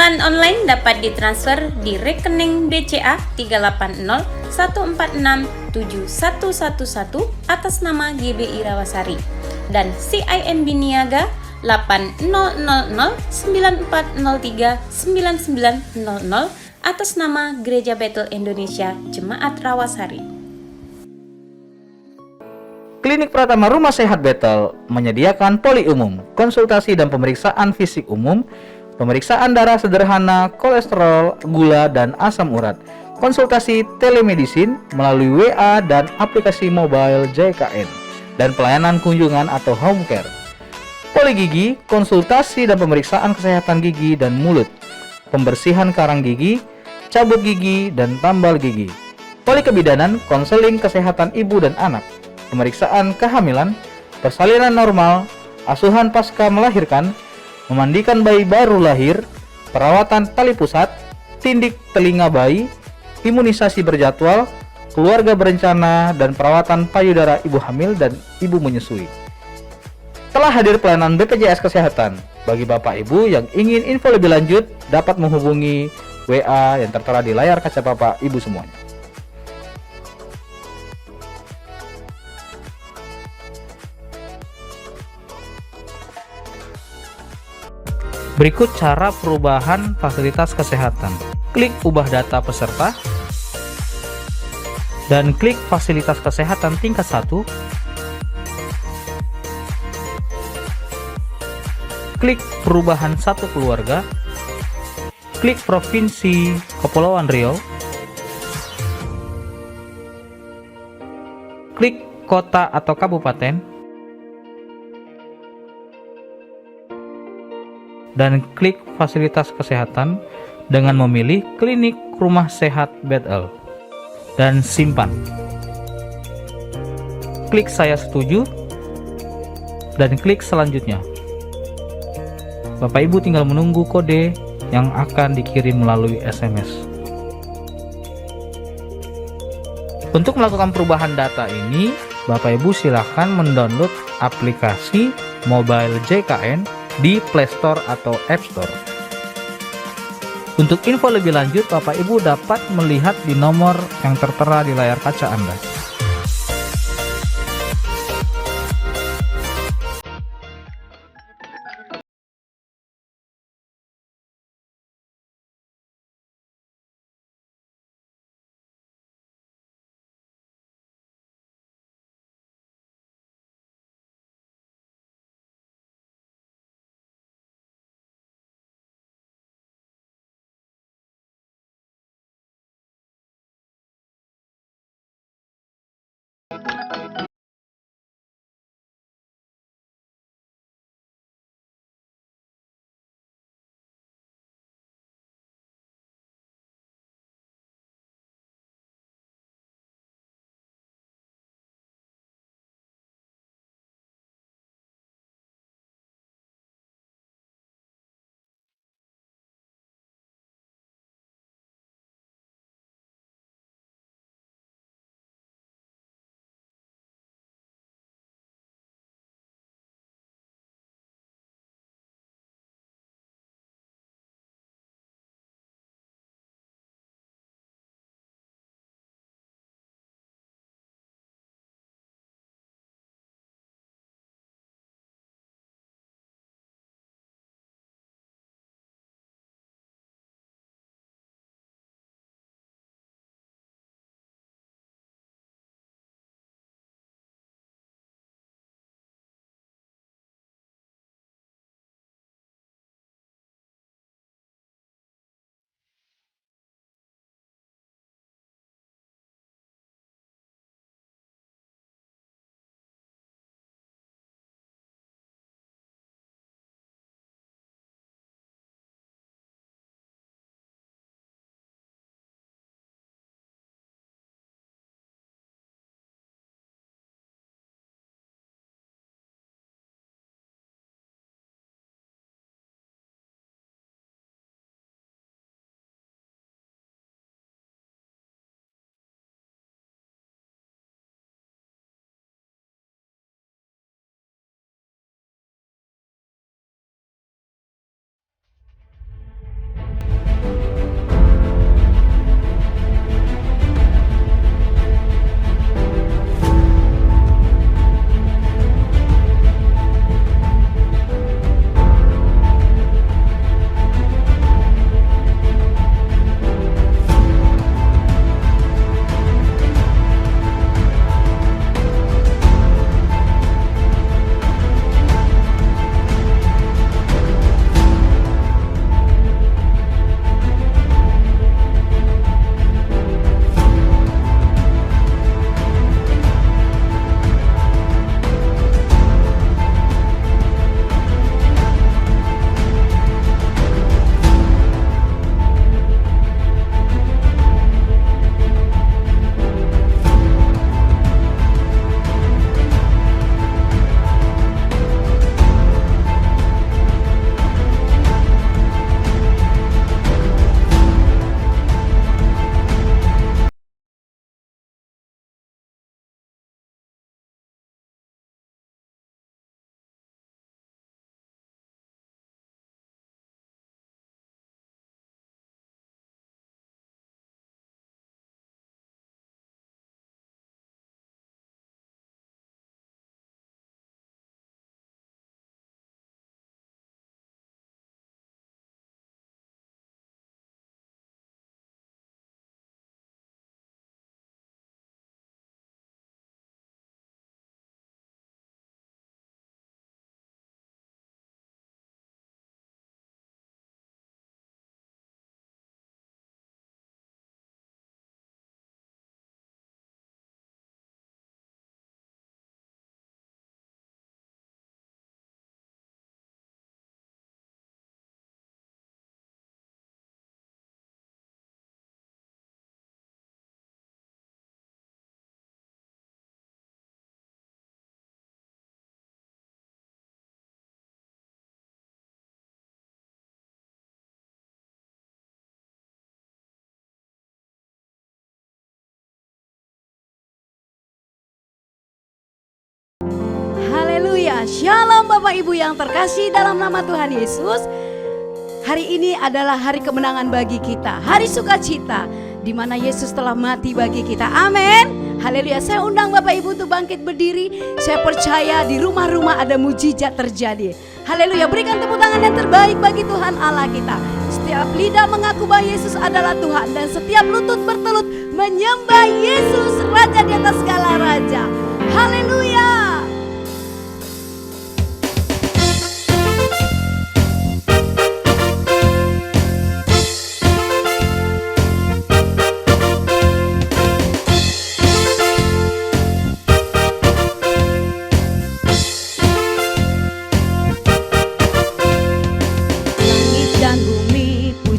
Persembahan online dapat ditransfer di rekening BCA 380 1467111 atas nama GBI Rawasari dan CIMB Niaga 800094039900 atas nama Gereja Bethel Indonesia Jemaat Rawasari. Klinik Pratama Rumah Sehat Bethel menyediakan poli umum, konsultasi dan pemeriksaan fisik umum, pemeriksaan darah sederhana, kolesterol, gula, dan asam urat, konsultasi telemedicine melalui WA dan aplikasi mobile JKN, dan pelayanan kunjungan atau home care. Poli gigi, konsultasi dan pemeriksaan kesehatan gigi dan mulut, pembersihan karang gigi, cabut gigi, dan tambal gigi. Poli kebidanan, konseling kesehatan ibu dan anak, pemeriksaan kehamilan, persalinan normal, asuhan pasca melahirkan, memandikan bayi baru lahir, perawatan tali pusat, tindik telinga bayi, imunisasi berjadwal, keluarga berencana, dan perawatan payudara ibu hamil dan ibu menyusui. Telah hadir pelayanan BPJS Kesehatan. Bagi Bapak Ibu yang ingin info lebih lanjut, dapat menghubungi WA yang tertera di layar kaca Bapak Ibu semuanya. Berikut cara perubahan fasilitas kesehatan. Klik ubah data peserta dan klik fasilitas kesehatan tingkat 1. Klik perubahan satu keluarga. Klik Provinsi Kepulauan Riau. Klik kota atau kabupaten. Dan klik fasilitas kesehatan dengan memilih klinik rumah sehat Bethel dan simpan. Klik saya setuju dan klik selanjutnya. Bapak Ibu tinggal menunggu kode yang akan dikirim melalui SMS. Untuk melakukan perubahan data ini, Bapak Ibu silakan mendownload aplikasi mobile JKN di Play Store atau App Store. Untuk info lebih lanjut, Bapak Ibu dapat melihat di nomor yang tertera di layar kaca Anda. Haleluya. Shalom Bapak Ibu yang terkasih dalam nama Tuhan Yesus. Hari ini adalah hari kemenangan bagi kita, hari sukacita di mana Yesus telah mati bagi kita. Amin. Haleluya. Saya undang Bapak Ibu untuk bangkit berdiri. Saya percaya di rumah-rumah ada mujizat terjadi. Haleluya. Berikan tepuk tangan yang terbaik bagi Tuhan Allah kita. Setiap lidah mengaku bahwa Yesus adalah Tuhan dan setiap lutut bertelut menyembah Yesus, Raja di atas segala raja. Haleluya.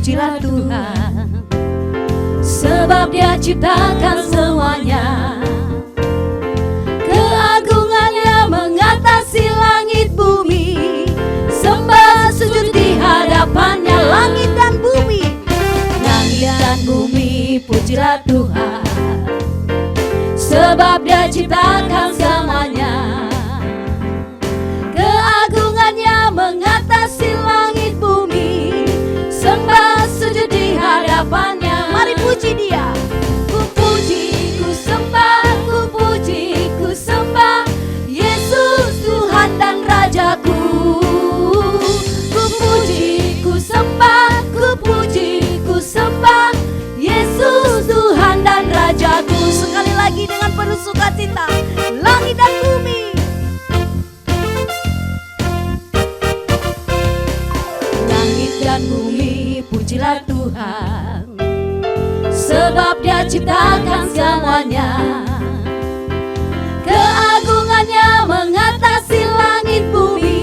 Pujilah Tuhan, sebab Dia ciptakan semuanya. Keagungannya mengatasi langit bumi. Sembah sujud di hadapannya langit dan bumi. Langit dan bumi pujilah Tuhan, sebab Dia ciptakan semuanya. Keagungannya mengatasi langit bumi. Sembah sujud di hadapannya. Mari puji Dia. Ku puji, ku sembah, ku puji, ku sembah Yesus Tuhan dan Rajaku. Ku puji, ku sembah, ku puji, ku sembah Yesus Tuhan dan Rajaku. Sekali lagi dengan penuh sukacita, langit dan bumi. Langit dan bumi pujilah Tuhan, sebab Dia ciptakan semuanya. Keagungannya mengatasi langit bumi.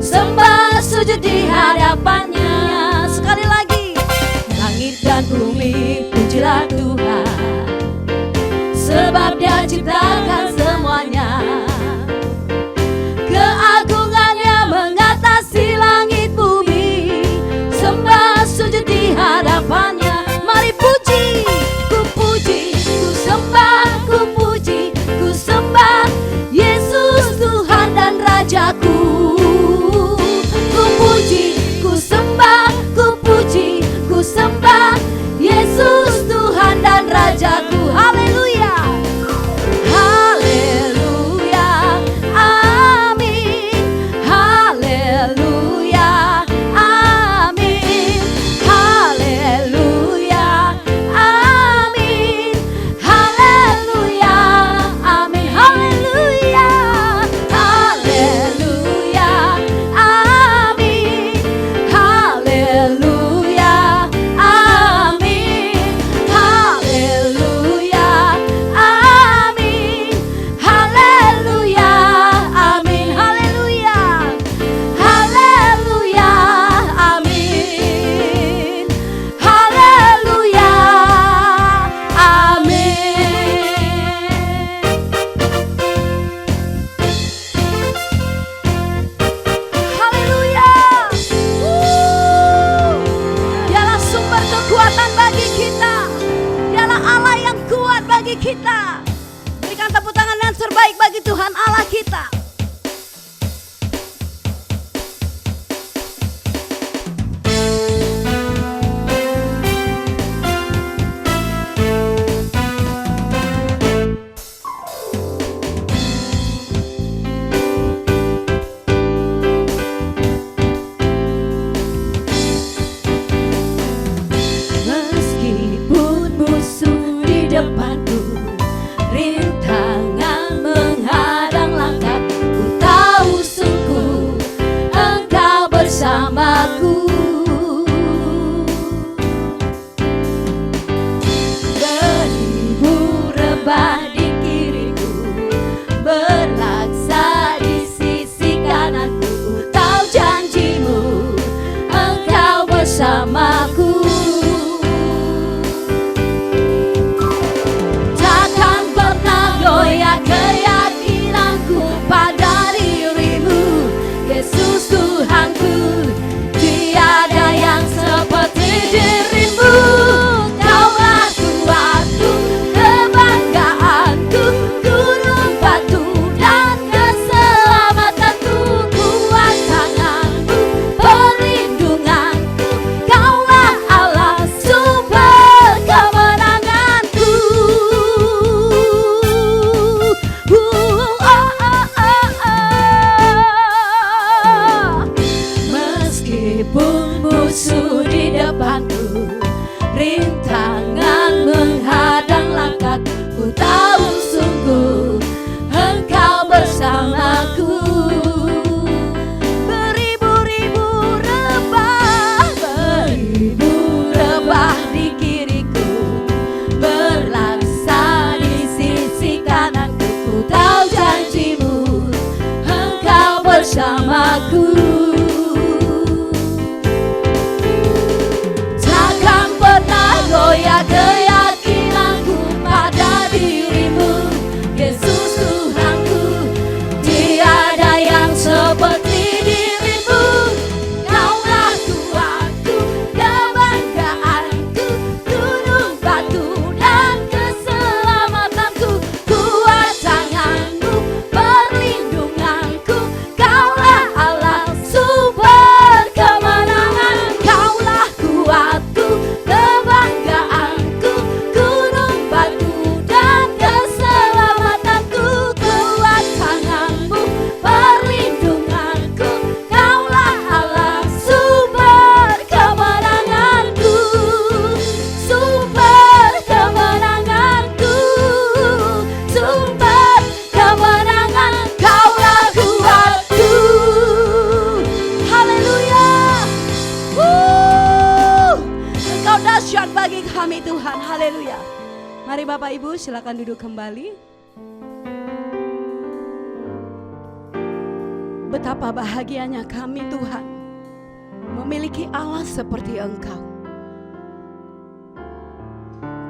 Sembah sujud di hadapannya. Sekali lagi. Langit dan bumi pujilah Tuhan, sebab Dia ciptakan semuanya. Keagungannya mengatasi langit bumi. Sembah sujud di hadapannya. Mari puji, ku puji, ku sembah, ku puji, ku sembah Yesus Tuhan dan Rajaku. Ku puji, ku sembah, ku puji, ku sembah Yesus Tuhan dan Rajaku. Haleluya. Haleluya. Amin. Haleluya. Amin. Haleluya. Amin. Haleluya. Amin. Haleluya. Haleluya. Amin. Haleluya. Amin. Haleluya. Amin. Haleluya. Amin. Haleluya. Haleluya. Amin. Haleluya. Amin. Haleluya. Dialah sumber kekuatan bagi kita. Dialah Allah yang kuat bagi kita. Berikan tepuk tangan yang terbaik bagi Tuhan Allah kita. Meskipun musuh di depanku, rintangan menghadang langkahku, ku tahu sungguh Engkau bersamaku. Beribu rebah di kiriku, berlaksa di sisi kananku, ku tahu janjimu Engkau bersamaku. Takkan pernah goyah keyakinanku pada dirimu, Yesus Tuhanku. Dia bagi kami Tuhan. Haleluya. Mari Bapak Ibu silakan duduk kembali. Betapa bahagianya kami Tuhan memiliki Allah seperti Engkau.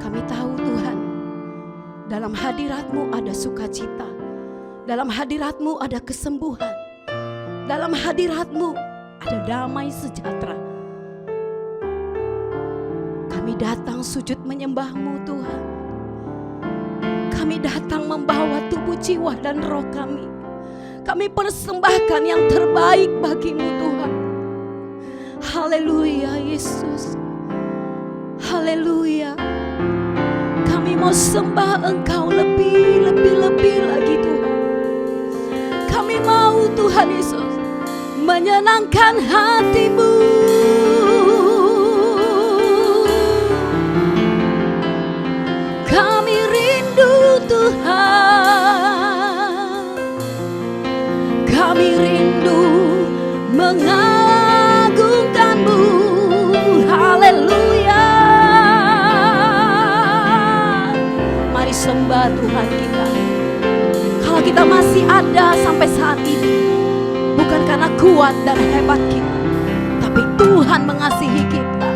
Kami tahu Tuhan, dalam hadirat-Mu ada sukacita, dalam hadirat-Mu ada kesembuhan, dalam hadirat-Mu ada damai sejahtera. Kami datang sujud menyembah-Mu Tuhan. Kami datang membawa tubuh, jiwa, dan roh kami. Kami persembahkan yang terbaik bagi-Mu Tuhan. Haleluya Yesus. Haleluya. Kami mau sembah Engkau lebih lagi Tuhan. Kami mau Tuhan Yesus menyenangkan hati-Mu. Kami rindu Tuhan. Kami rindu mengagungkan-Mu. Haleluya. Mari sembah Tuhan kita. Kalau kita masih ada sampai saat ini, bukan karena kuat dan hebat kita, tapi Tuhan mengasihi kita.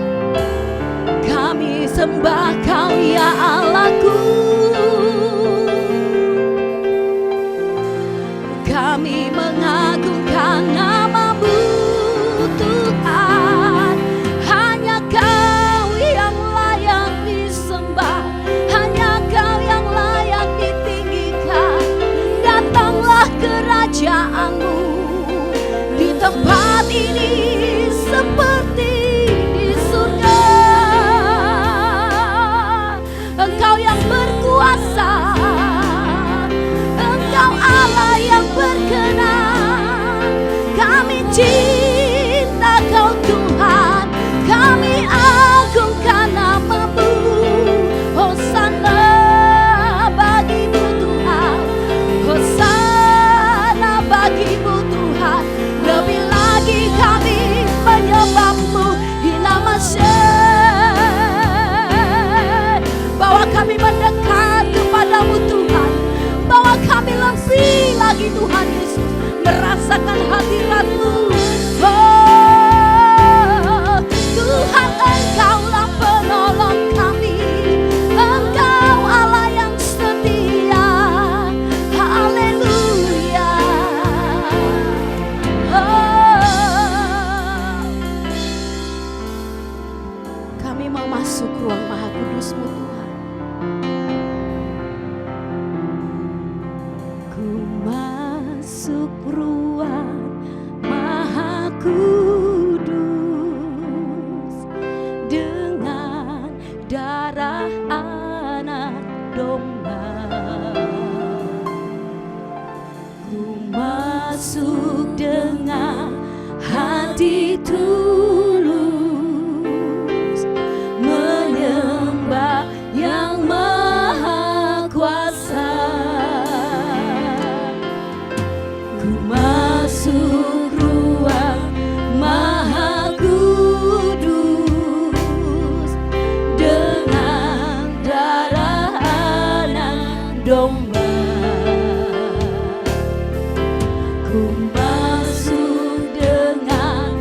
Kami sembah Kau ya Allahku. Kami mengagungkan nama-Mu Tuhan. Hanya Kau yang layak disembah, hanya Kau yang layak ditinggikan. Datanglah kerajaan-Mu di tempat ini seperti di surga. Engkau yang berkuasa, Engkau Allah yang berkenan. Kami cinta Kau Tuhan, kami agungkan nama-Mu. Hosana bagi-Mu Tuhan, Hosana bagi-Mu Tuhan. Lebih lagi kami menyembah-Mu, Hinamasyai. Bawa kami mendekat kepadamu Tuhan. Bawa kami lebih lagi Tuhan Yesus, merasakan hadirat-Mu. Oh Tuhan, Engkaulah penolong kami. Engkau Allah yang setia. Haleluya. Oh, kami mau masuk ruang Maha Kudus-Mu Tuhan. Ku masuk ruang Maha Kudus dengan darah anak domba. Ku masuk dengan hati tulus menyembah Yang Maha Kuasa. Ku masuk ruang Maha Kudus dengan darah anak domba. Ku masuk dengan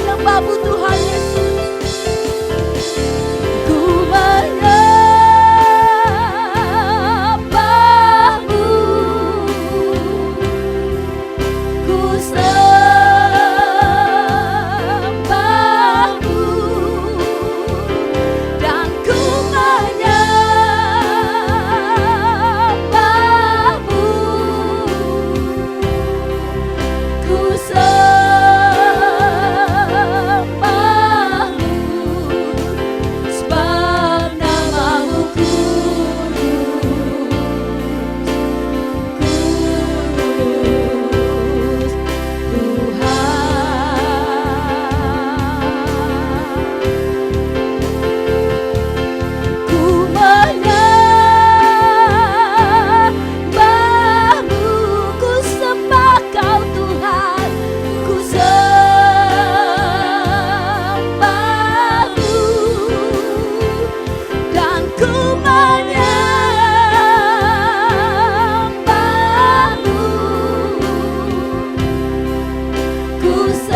menyembah-Mu Tuhan Yesus. Ku menyembah-Mu, ku sembah-Mu, dan ku menyembah-Mu, ku sembah-Mu, sebab nama-Mu kudus, Tuhan. Ku menyembah-Mu, ku sembah Kau Tuhan, ku sembah-Mu, dan ku menyembah-Mu, ku sembah-Mu,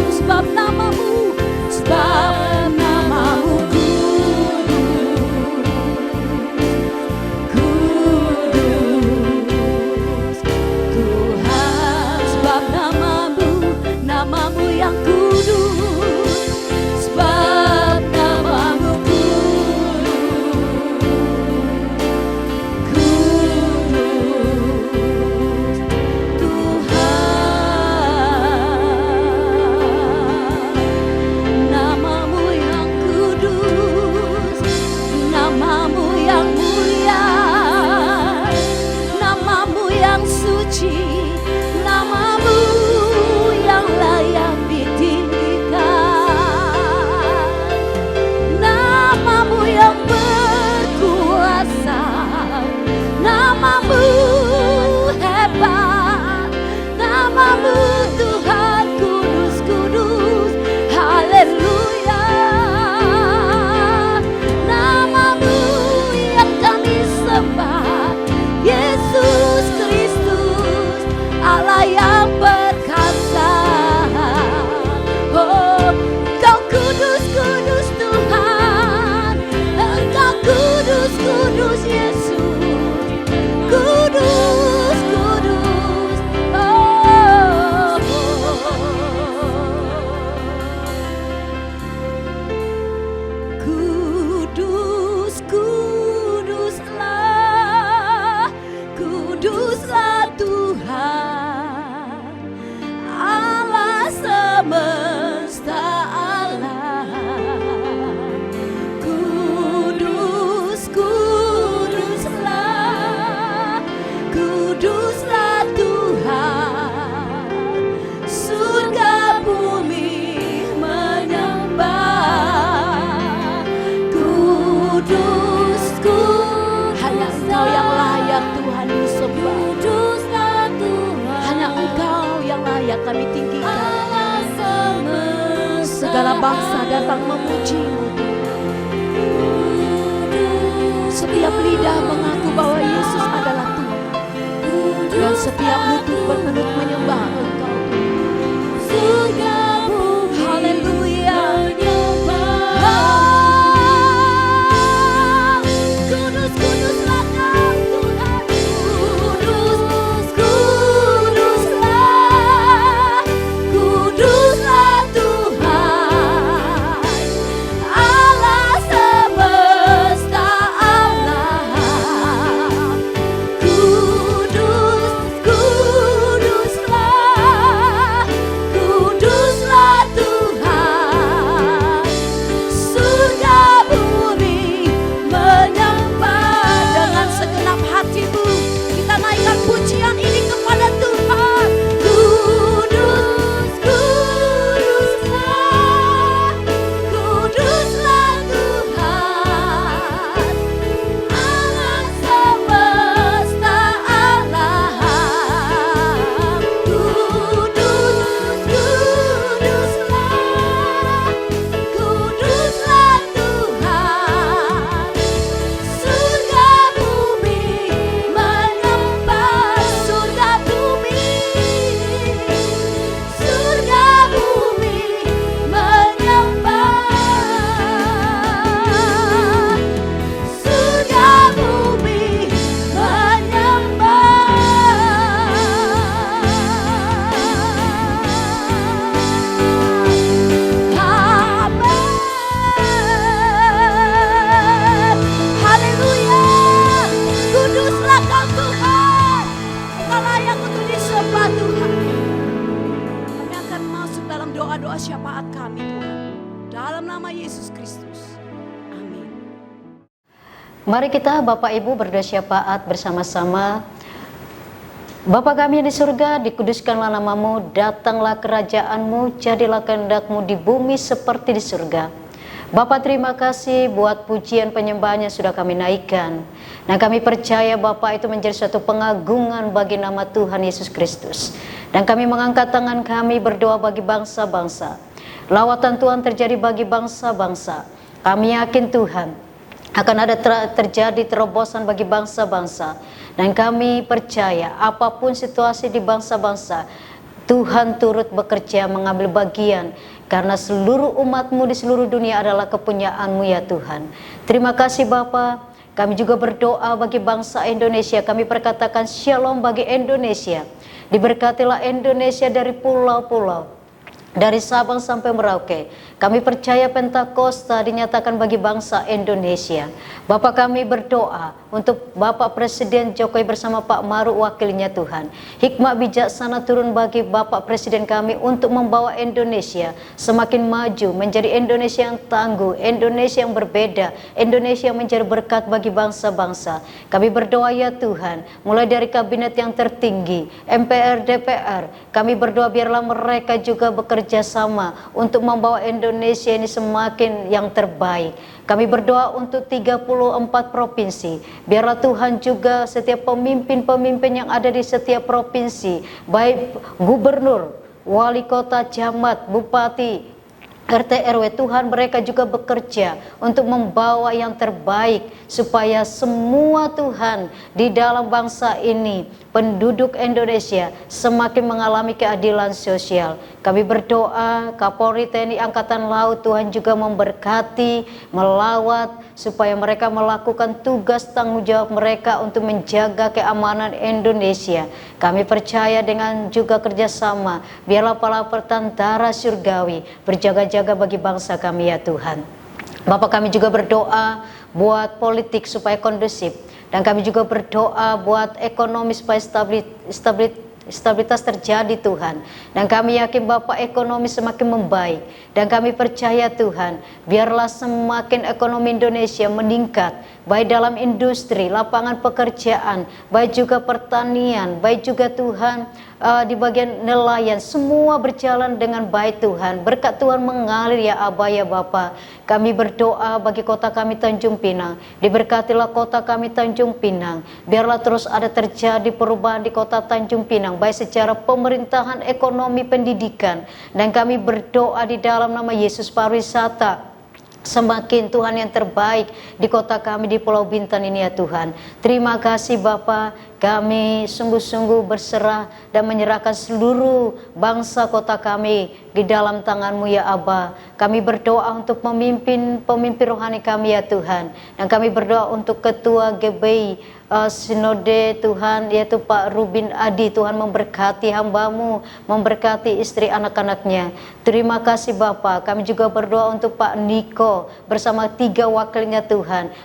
sebab nama-Mu kudus, Tuhan. Sebab namamu yang kudus, sebab namamu kudus, Tuhan. Namamu yang kudus, namamu yang mulia, namamu yang suci, namamu yang layak ditinggikan, namamu yang berkuasa, namamu hebat, namamu Tuhan kudus, kudus, haleluya. Namamu yang kami sembah, Yesus Kristus, Allah yang perkasa. Oh, Engkau kudus, kudus Tuhan, Engkau kudus, kudus Yesus, kudus, kudus. Oh, kudus, kuduslah, kuduslah Tuhan, Allah semesta alam. Kudus, kuduslah, kuduslah Tuhan, surga bumi menyembah. Kudus, kudus, Hanya Engkau yang layak Tuhan disembah. kuduslah Tuhan, Hanya Engkau yang layak kami tinggikan. Allah semesta Segala bangsa datang memuji-Mu. Setiap lidah mengaku bahwa Yesus adalah Tuhan, dan setiap lutut bermenut menyembah Engkau. surga bumi Haleluya. menyembah. Kudus, kuduslah Kau Tuhan. Kudus, kuduslah, kuduslah Tuhan, Allah semesta alam. Kudus, kuduslah, doa-doa syafaat kami Tuhan. Dalam nama Yesus Kristus. Amin. Mari kita Bapak Ibu berdoa syafaat bersama-sama. Bapa kami yang di surga, dikuduskanlah namamu, datanglah kerajaanmu, jadilah kehendak-mu di bumi seperti di surga. Bapa terima kasih buat pujian penyembahan yang sudah kami naikkan. Nah kami percaya Bapa itu menjadi suatu pengagungan bagi nama Tuhan Yesus Kristus. Dan kami mengangkat tangan kami berdoa bagi bangsa-bangsa. Lawatan Tuhan terjadi bagi bangsa-bangsa. Kami yakin Tuhan akan ada terjadi terobosan bagi bangsa-bangsa. Dan kami percaya apapun situasi di bangsa-bangsa, Tuhan turut bekerja mengambil bagian. Karena seluruh umat-Mu di seluruh dunia adalah kepunyaan-Mu ya Tuhan. Terima kasih Bapa. Kami juga berdoa bagi bangsa Indonesia. Kami perkatakan shalom bagi Indonesia. Diberkatilah Indonesia dari pulau-pulau, dari Sabang sampai Merauke. Kami percaya Pentakosta dinyatakan bagi bangsa Indonesia. Bapak kami berdoa untuk Bapak Presiden Jokowi bersama Pak Maruf wakilnya Tuhan. Hikmat bijaksana turun bagi Bapak Presiden kami untuk membawa Indonesia semakin maju, menjadi Indonesia yang tangguh, Indonesia yang berbeda, Indonesia yang menjadi berkat bagi bangsa-bangsa. Kami berdoa ya Tuhan, mulai dari kabinet yang tertinggi, MPR, DPR, kami berdoa biarlah mereka juga bekerja sama untuk membawa Indonesia ini semakin yang terbaik. Kami berdoa untuk 34 provinsi. Biarlah Tuhan juga setiap pemimpin-pemimpin yang ada di setiap provinsi, baik gubernur, wali kota, camat, bupati, RT RW, Tuhan mereka juga bekerja untuk membawa yang terbaik supaya semua Tuhan di dalam bangsa ini, penduduk Indonesia semakin mengalami keadilan sosial. Kami berdoa Kapolri TNI Angkatan Laut Tuhan juga memberkati, melawat supaya mereka melakukan tugas tanggung jawab mereka untuk menjaga keamanan Indonesia. Kami percaya dengan juga kerjasama, biarlah para tentara surgawi berjaga-jaga bagi bangsa kami ya Tuhan. Bapak kami juga berdoa buat politik supaya kondusif. Dan kami juga berdoa buat ekonomi supaya stabilitas terjadi Tuhan. Dan kami yakin Bapak ekonomi semakin membaik. Dan kami percaya Tuhan, biarlah semakin ekonomi Indonesia meningkat. Baik dalam industri, lapangan pekerjaan, baik juga pertanian, baik juga Tuhan di bagian nelayan, semua berjalan dengan baik Tuhan. Berkat Tuhan mengalir ya Aba ya Bapa. Kami berdoa bagi kota kami Tanjung Pinang. Diberkatilah kota kami Tanjung Pinang. Biarlah terus ada terjadi perubahan di kota Tanjung Pinang, baik secara pemerintahan, ekonomi, pendidikan. Dan kami berdoa di dalam nama Yesus pariwisata semakin Tuhan yang terbaik di kota kami di Pulau Bintan ini ya Tuhan. Terima kasih Bapa, kami sungguh-sungguh berserah dan menyerahkan seluruh bangsa kota kami di dalam tangan-Mu ya Aba. Kami berdoa untuk pemimpin rohani kami ya Tuhan. Dan kami berdoa untuk Ketua GBI Sinode Tuhan, yaitu Pak Rubin Adi. Tuhan memberkati hamba-Mu, memberkati istri anak-anaknya. Terima kasih Bapak. Kami juga berdoa untuk Pak Niko bersama 3 wakilnya Tuhan,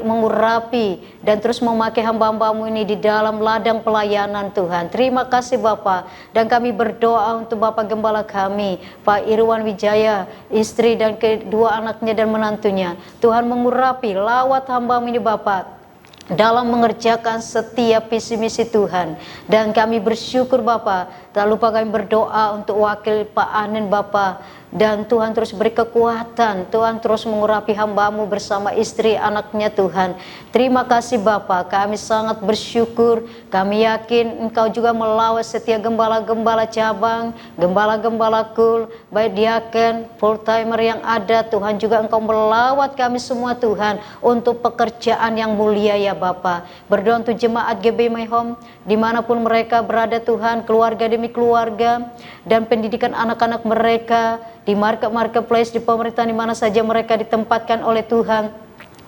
mengurapi dan terus memakai hamba-hamba-Mu ini di dalam ladang pelayanan Tuhan. Terima kasih Bapak. Dan kami berdoa untuk Bapak Gembala kami, Pak Irwan Wijaya, istri dan kedua anaknya dan menantunya. Tuhan mengurapi, lawat hamba-Mu ini Bapak dalam mengerjakan setiap visi misi Tuhan. Dan kami bersyukur Bapak. Tak lupa kami berdoa untuk wakil Pak Anen Bapak. Dan Tuhan terus beri kekuatan, Tuhan terus mengurapi hamba-Mu bersama istri anaknya Tuhan. Terima kasih Bapak, kami sangat bersyukur. Kami yakin Engkau juga melawat setiap gembala-gembala cabang, gembala-gembala kul, baik diaken, full timer yang ada. Tuhan juga Engkau melawat kami semua Tuhan untuk pekerjaan yang mulia ya Bapak. Berdoa untuk jemaat GB My Home dimanapun mereka berada Tuhan, keluarga demi keluarga, dan pendidikan anak-anak mereka di marketplace, di pemerintahan, di mana saja mereka ditempatkan oleh Tuhan.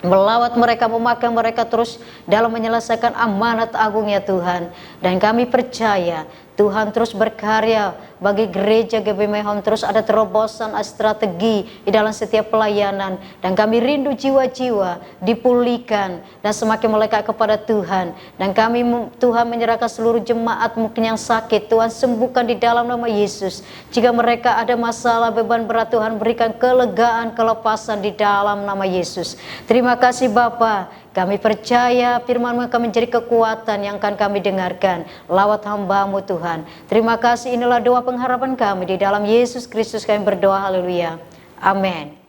Melawat mereka, memakai mereka terus dalam menyelesaikan amanat agung ya Tuhan. Dan kami percaya Tuhan terus berkarya bagi gereja GB My Home, terus ada terobosan strategi di dalam setiap pelayanan, dan kami rindu jiwa-jiwa dipulihkan dan semakin melekat kepada Tuhan. Dan kami Tuhan menyerahkan seluruh jemaat mungkin yang sakit, Tuhan sembuhkan di dalam nama Yesus. Jika mereka ada masalah beban berat, Tuhan berikan kelegaan, kelepasan di dalam nama Yesus. Terima kasih Bapa, kami percaya firman-Mu akan menjadi kekuatan yang akan kami dengarkan lewat hamba-Mu Tuhan. Terima kasih, inilah doa pengharapan kami di dalam Yesus Kristus kami berdoa, haleluya, amin.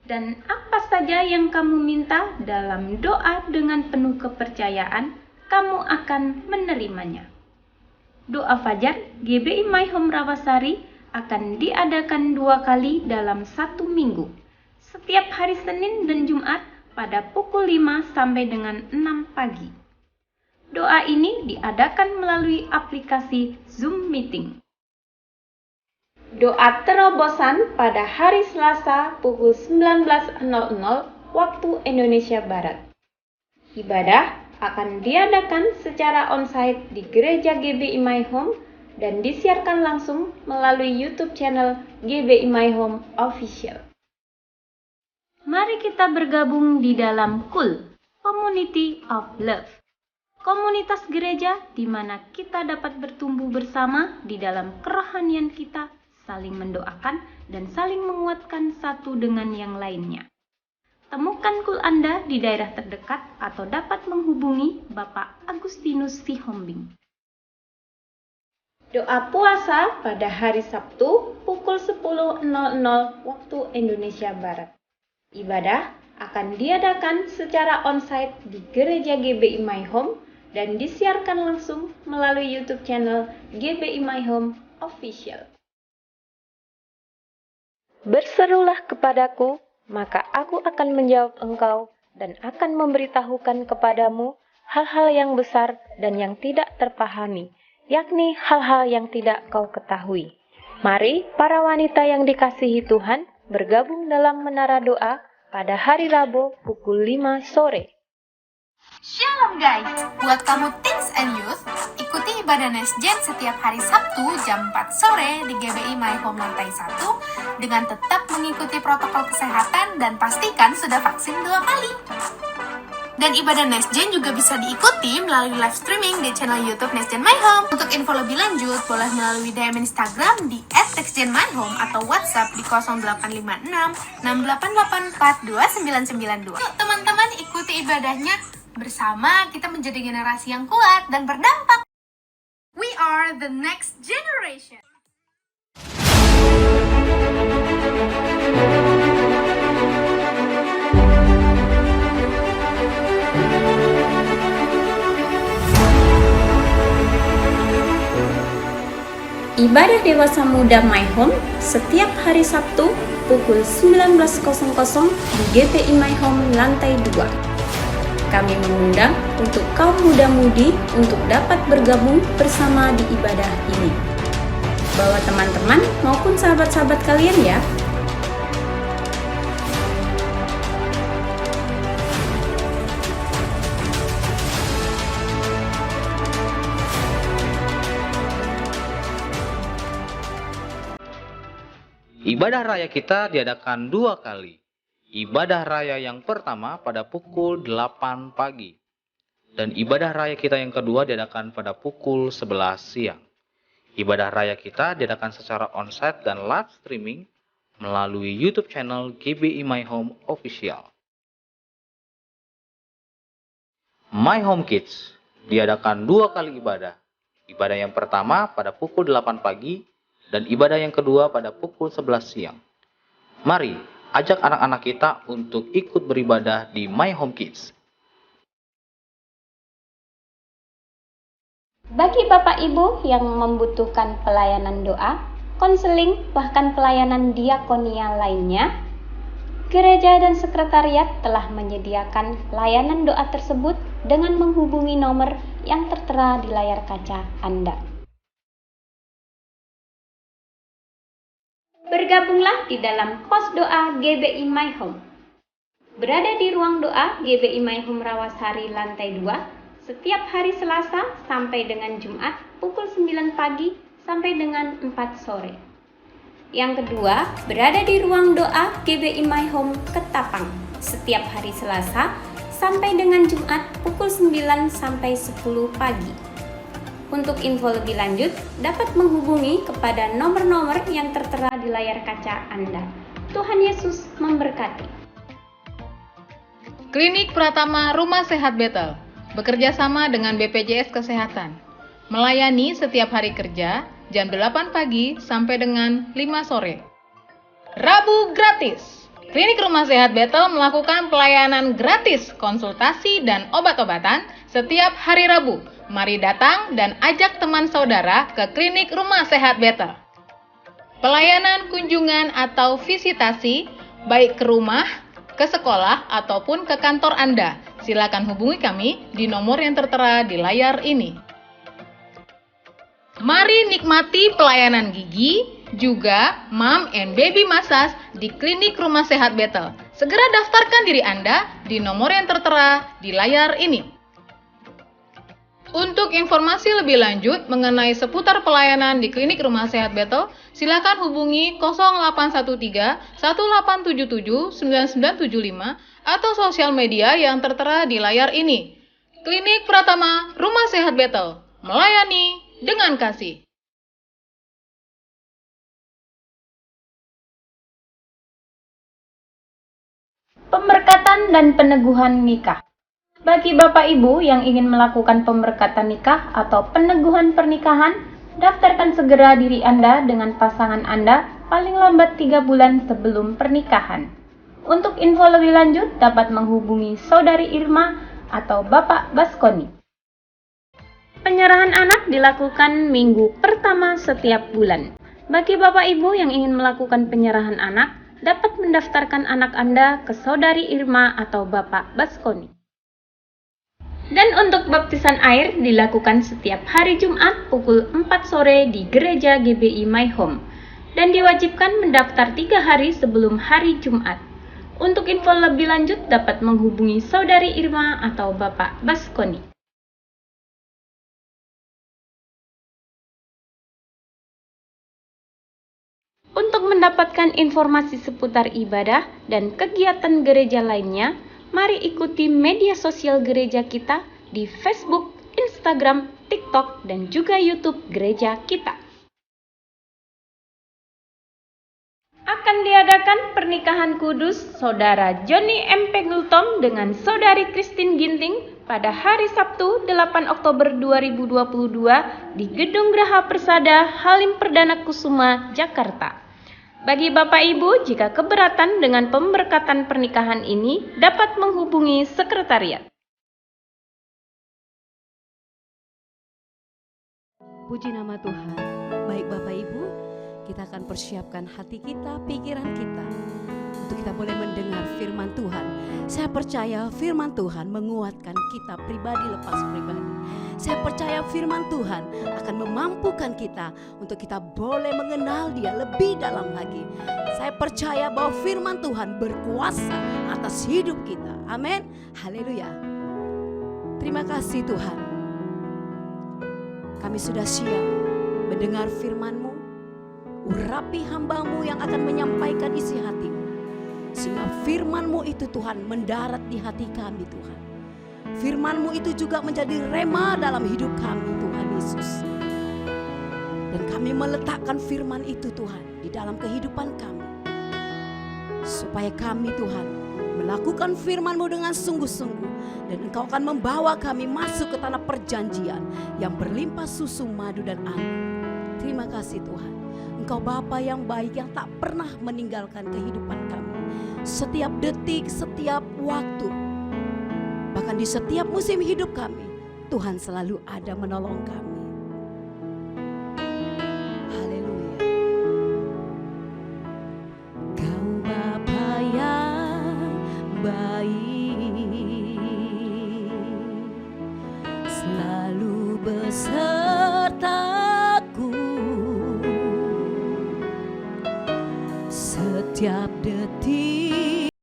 Dan apa saja yang kamu minta dalam doa dengan penuh kepercayaan, kamu akan menerimanya. Doa Fajar GBI My Home Rawasari akan diadakan 2 kali dalam 1 minggu, setiap hari Senin dan Jumat pada pukul 5 sampai dengan 6 pagi. Doa ini diadakan melalui aplikasi Zoom Meeting. Doa terobosan pada hari Selasa pukul 19.00 waktu Indonesia Barat. Ibadah akan diadakan secara onsite di Gereja GBI My Home dan disiarkan langsung melalui YouTube channel GBI My Home Official. Mari kita bergabung di dalam KUL, Community of Love. Komunitas gereja di mana kita dapat bertumbuh bersama di dalam kerohanian kita, saling mendoakan dan saling menguatkan satu dengan yang lainnya. Temukan KUL Anda di daerah terdekat atau dapat menghubungi Bapak Agustinus Sihombing. Doa puasa pada hari Sabtu pukul 10.00 waktu Indonesia Barat. Ibadah akan diadakan secara onsite di Gereja GBI My Home dan disiarkan langsung melalui YouTube channel GBI My Home Official. Berserulah kepadaku, maka aku akan menjawab engkau dan akan memberitahukan kepadamu hal-hal yang besar dan yang tidak terpahami, yakni hal-hal yang tidak kau ketahui. Mari para wanita yang dikasihi Tuhan bergabung dalam menara doa pada hari Rabu pukul 5 sore. Shalom guys, buat kamu teens and youth, ikuti ibadah Nesjen setiap hari Sabtu jam 4 sore di GBI My Home lantai 1 dengan tetap mengikuti protokol kesehatan dan pastikan sudah vaksin 2 kali. Dan ibadah Nesjen juga bisa diikuti melalui live streaming di channel YouTube Nesjen My Home. Untuk info lebih lanjut, boleh melalui DM Instagram di @nextgenmyhome atau WhatsApp di 0856 688 42992. Yuk teman-teman, ikuti ibadahnya. Bersama kita menjadi generasi yang kuat dan berdampak. We are the next generation. Ibadah Dewasa Muda My Home setiap hari Sabtu pukul 19.00 di GBI My Home lantai 2. Kami mengundang untuk kaum muda-mudi untuk dapat bergabung bersama di ibadah ini. Bawa teman-teman maupun sahabat-sahabat kalian ya. Ibadah raya kita diadakan 2 kali. Ibadah raya yang pertama pada pukul 8 pagi. Dan ibadah raya kita yang kedua diadakan pada pukul 11 siang. Ibadah raya kita diadakan secara onsite dan live streaming melalui YouTube channel GBI My Home Official. My Home Kids diadakan 2 kali ibadah. Ibadah yang pertama pada pukul 8 pagi dan ibadah yang kedua pada pukul 11 siang. Mari ajak anak-anak kita untuk ikut beribadah di My Home Kids. Bagi Bapak Ibu yang membutuhkan pelayanan doa, konseling, bahkan pelayanan diakonia lainnya, gereja dan sekretariat telah menyediakan layanan doa tersebut dengan menghubungi nomor yang tertera di layar kaca Anda. Bergabunglah di dalam pos doa GBI My Home. Berada di ruang doa GBI My Home Rawasari lantai 2 setiap hari Selasa sampai dengan Jumat pukul 9 pagi sampai dengan 4 sore. Yang kedua, berada di ruang doa GBI My Home Ketapang setiap hari Selasa sampai dengan Jumat pukul 9 sampai 10 pagi. Untuk info lebih lanjut, dapat menghubungi kepada nomor-nomor yang tertera di layar kaca Anda. Tuhan Yesus memberkati. Klinik Pratama Rumah Sehat Bethel bekerja sama dengan BPJS Kesehatan, melayani setiap hari kerja jam 8 pagi sampai dengan 5 sore. Rabu gratis. Klinik Rumah Sehat Bethel melakukan pelayanan gratis konsultasi dan obat-obatan setiap hari Rabu. Mari datang dan ajak teman saudara ke Klinik Rumah Sehat Bethel. Pelayanan kunjungan atau visitasi baik ke rumah, ke sekolah, ataupun ke kantor Anda. Silakan hubungi kami di nomor yang tertera di layar ini. Mari nikmati pelayanan gigi, juga Mom and Baby Massage di Klinik Rumah Sehat Bethel. Segera daftarkan diri Anda di nomor yang tertera di layar ini. Untuk informasi lebih lanjut mengenai seputar pelayanan di Klinik Rumah Sehat Bethel, silakan hubungi 0813 1877 9975 atau sosial media yang tertera di layar ini. Klinik Pratama Rumah Sehat Bethel, melayani dengan kasih. Pemberkatan dan peneguhan nikah. Bagi Bapak Ibu yang ingin melakukan pemberkatan nikah atau peneguhan pernikahan, daftarkan segera diri Anda dengan pasangan Anda paling lambat 3 bulan sebelum pernikahan. Untuk info lebih lanjut dapat menghubungi Saudari Irma atau Bapak Baskoni. Penyerahan anak dilakukan minggu pertama setiap bulan. Bagi Bapak Ibu yang ingin melakukan penyerahan anak, dapat mendaftarkan anak Anda ke Saudari Irma atau Bapak Baskoni. Dan untuk baptisan air dilakukan setiap hari Jumat pukul 4 sore di Gereja GBI My Home dan diwajibkan mendaftar 3 hari sebelum hari Jumat. Untuk info lebih lanjut dapat menghubungi Saudari Irma atau Bapak Baskoni. Untuk mendapatkan informasi seputar ibadah dan kegiatan gereja lainnya, mari ikuti media sosial gereja kita di Facebook, Instagram, TikTok, dan juga YouTube gereja kita. Akan diadakan pernikahan kudus Saudara Johnny M. Pegultom dengan Saudari Christine Ginting pada hari Sabtu 8 Oktober 2022 di Gedung Graha Persada Halim Perdana Kusuma, Jakarta. Bagi Bapak Ibu, jika keberatan dengan pemberkatan pernikahan ini, dapat menghubungi sekretariat. Puji nama Tuhan. Baik Bapak Ibu, kita akan persiapkan hati kita, pikiran kita untuk kita boleh mendengar firman Tuhan. Saya percaya firman Tuhan menguatkan kita pribadi lepas pribadi. Saya percaya firman Tuhan akan memampukan kita untuk kita boleh mengenal Dia lebih dalam lagi. Saya percaya bahwa firman Tuhan berkuasa atas hidup kita. Amin. Haleluya. Terima kasih Tuhan. Kami sudah siap mendengar firman-Mu. Urapi hamba-Mu yang akan menyampaikan isi hati-Mu. Sehingga firman-Mu itu Tuhan mendarat di hati kami Tuhan. Firman-Mu itu juga menjadi rema dalam hidup kami Tuhan Yesus. Dan kami meletakkan firman itu Tuhan di dalam kehidupan kami. Supaya kami Tuhan melakukan firman-Mu dengan sungguh-sungguh. Dan Engkau akan membawa kami masuk ke tanah perjanjian yang berlimpah susu, madu, dan anggur. Terima kasih Tuhan. Engkau Bapa yang baik yang tak pernah meninggalkan kehidupan kami. Setiap detik, setiap waktu. Bahkan di setiap musim hidup kami, Tuhan selalu ada menolong kami. setiap detik.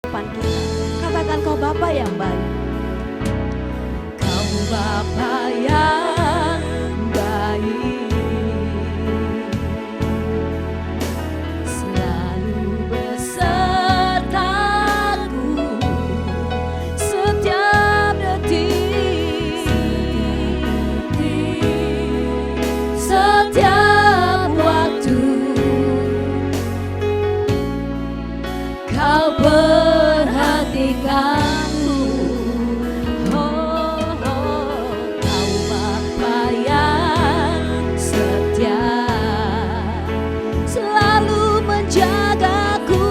Depan kita, katakan kau Bapa yang baik. Kau Bapa yang baik, selalu besertaku setiap detik, setiap waktu. Kau perhatikanku, oh, oh, kau Bapa yang setia, selalu menjagaku.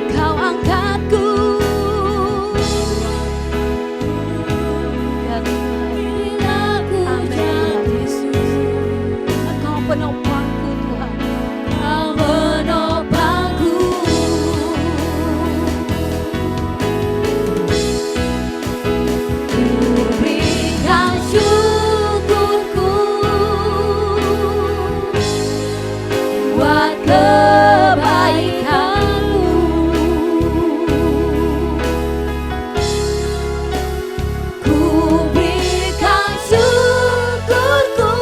Kau angkatku bila ku jatuh. Kau penopangku Tuhan, Kau menopangku. Ku berikan syukurku buat kebaikanmu. Ku berikan syukurku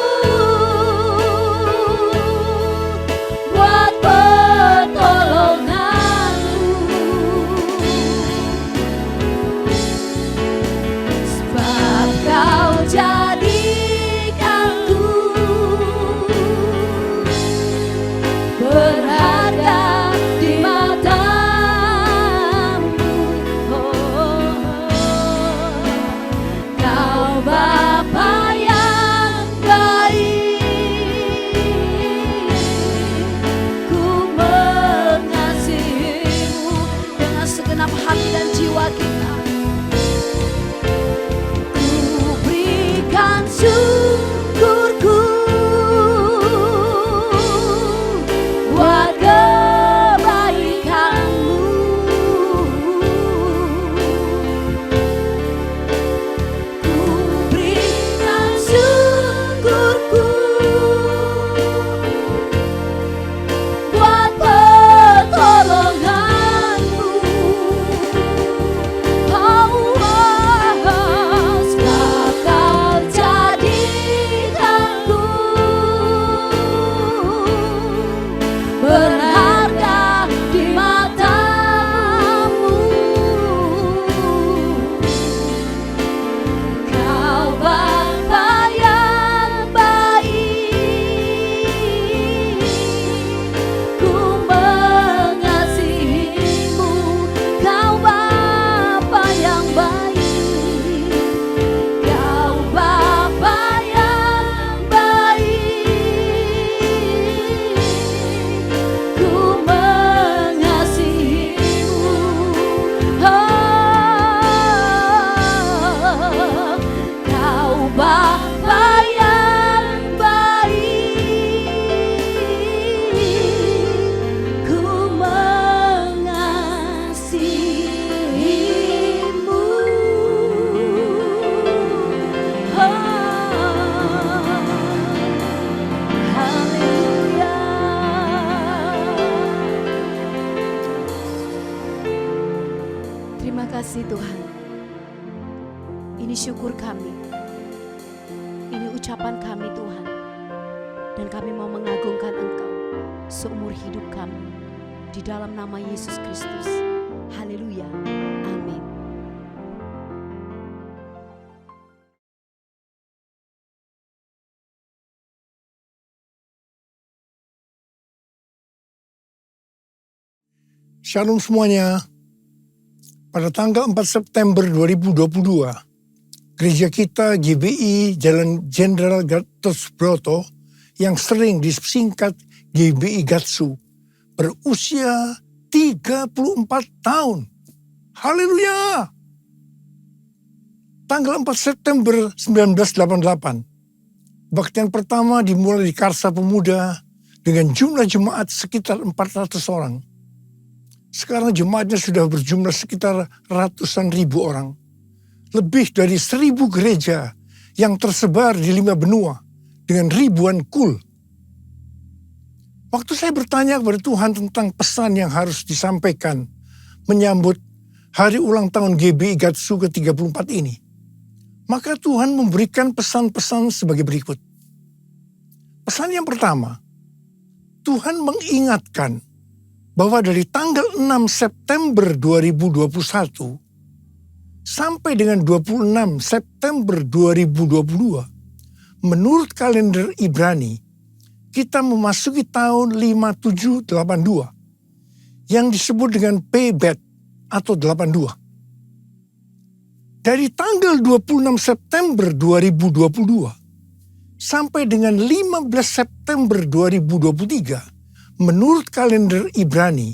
kasih Tuhan. Ini syukur kami. Ini ucapan kami Tuhan. Dan kami mau mengagungkan Engkau seumur hidup kami. Di dalam nama Yesus Kristus. Haleluya. Amin. Shalom semuanya. Pada tanggal 4 September 2022, gereja kita GBI Jalan Jenderal Gatot Subroto yang sering disingkat GBI Gatsu berusia 34 tahun. Haleluya! Tanggal 4 September 1988, kebaktian pertama dimulai di Karsa Pemuda dengan jumlah jemaat sekitar 400 orang. Sekarang jemaatnya sudah berjumlah sekitar ratusan ribu orang. Lebih dari 1.000 gereja yang tersebar di 5 benua dengan ribuan kul. Waktu saya bertanya kepada Tuhan tentang pesan yang harus disampaikan menyambut hari ulang tahun GBI Gatsu ke-34 ini, maka Tuhan memberikan pesan-pesan sebagai berikut. Pesan yang pertama, Tuhan mengingatkan bahwa dari tanggal 6 September 2021 sampai dengan 26 September 2022, menurut kalender Ibrani, kita memasuki tahun 5782 yang disebut dengan Pebet atau 82. Dari tanggal 26 September 2022 sampai dengan 15 September 2023, menurut kalender Ibrani,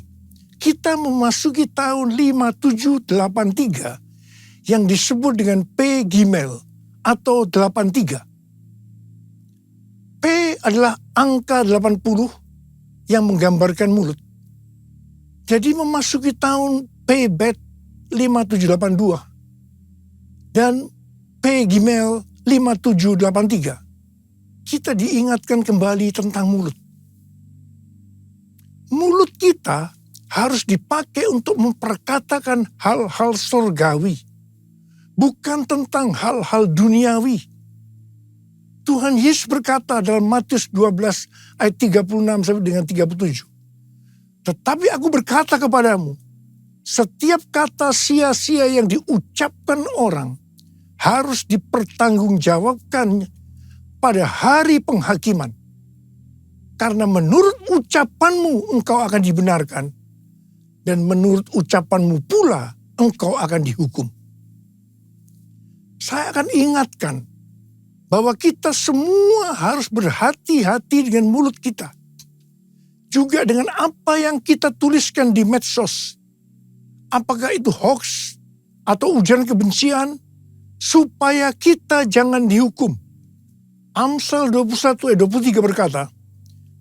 kita memasuki tahun 5783 yang disebut dengan P Gimel atau 83. P adalah angka 80 yang menggambarkan mulut. Jadi memasuki tahun P Bet 5782 dan P Gimel 5783, kita diingatkan kembali tentang mulut. Mulut kita harus dipakai untuk memperkatakan hal-hal surgawi, bukan tentang hal-hal duniawi. Tuhan Yesus berkata dalam Matius 12 ayat 36 sampai dengan 37. Tetapi aku berkata kepadamu, setiap kata sia-sia yang diucapkan orang harus dipertanggungjawabkan pada hari penghakiman. Karena menurut ucapanmu engkau akan dibenarkan, dan menurut ucapanmu pula engkau akan dihukum. Saya akan ingatkan bahwa kita semua harus berhati-hati dengan mulut kita. Juga dengan apa yang kita tuliskan di medsos. Apakah itu hoax atau ujaran kebencian, supaya kita jangan dihukum. Amsal 21 ayat 23 berkata,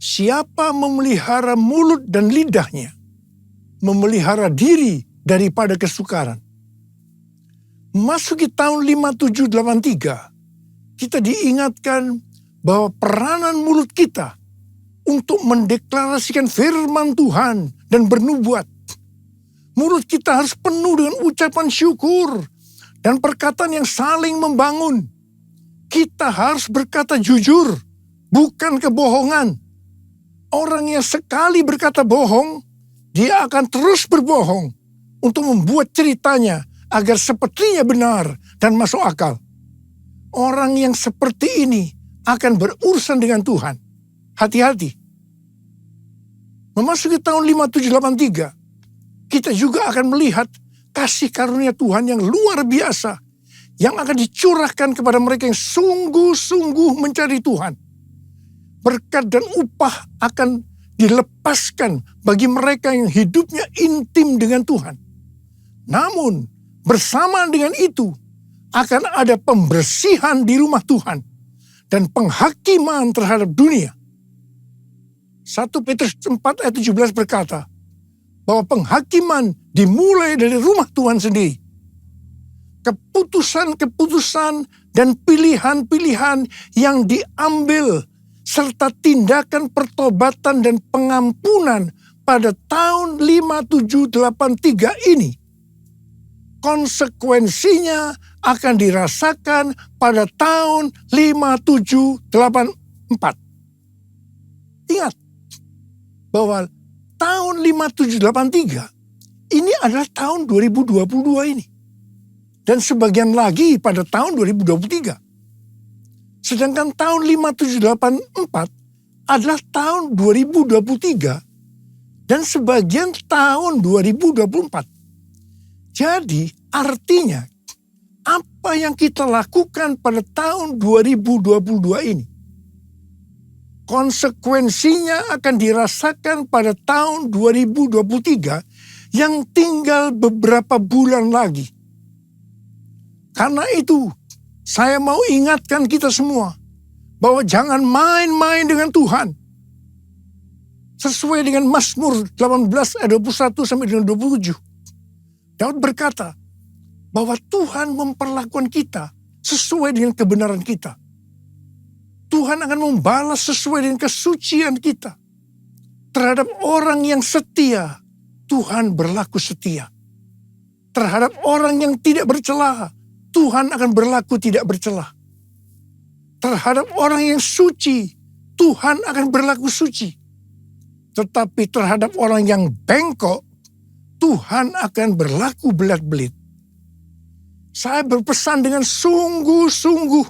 siapa memelihara mulut dan lidahnya, memelihara diri daripada kesukaran. Memasuki tahun 5783, kita diingatkan bahwa peranan mulut kita untuk mendeklarasikan firman Tuhan dan bernubuat. Mulut kita harus penuh dengan ucapan syukur dan perkataan yang saling membangun. Kita harus berkata jujur, bukan kebohongan. Orang yang sekali berkata bohong, dia akan terus berbohong untuk membuat ceritanya agar sepertinya benar dan masuk akal. Orang yang seperti ini akan berurusan dengan Tuhan. Hati-hati. Memasuki tahun 5783, kita juga akan melihat kasih karunia Tuhan yang luar biasa yang akan dicurahkan kepada mereka yang sungguh-sungguh mencari Tuhan. Berkat dan upah akan dilepaskan bagi mereka yang hidupnya intim dengan Tuhan. Namun, bersamaan dengan itu, akan ada pembersihan di rumah Tuhan dan penghakiman terhadap dunia. 1 Petrus 4 ayat 17 berkata, bahwa penghakiman dimulai dari rumah Tuhan sendiri. Keputusan-keputusan dan pilihan-pilihan yang diambil serta tindakan pertobatan dan pengampunan pada tahun 5783 ini konsekuensinya akan dirasakan pada tahun 5784. Ingat bahwa tahun 5783 ini adalah tahun 2022 ini. Dan sebagian lagi pada tahun 2023. Sedangkan tahun 5784 adalah tahun 2023 dan sebagian tahun 2024. Jadi artinya apa yang kita lakukan pada tahun 2022 ini, konsekuensinya akan dirasakan pada tahun 2023 yang tinggal beberapa bulan lagi. Karena itu saya mau ingatkan kita semua bahwa jangan main-main dengan Tuhan. Sesuai dengan Mazmur 18 ayat 21 sampai dengan 27. Daud berkata bahwa Tuhan memperlakukan kita sesuai dengan kebenaran kita. Tuhan akan membalas sesuai dengan kesucian kita. Terhadap orang yang setia, Tuhan berlaku setia. Terhadap orang yang tidak bercela, Tuhan akan berlaku tidak bercela. Terhadap orang yang suci, Tuhan akan berlaku suci. Tetapi terhadap orang yang bengkok, Tuhan akan berlaku belat-belit. Saya berpesan dengan sungguh-sungguh,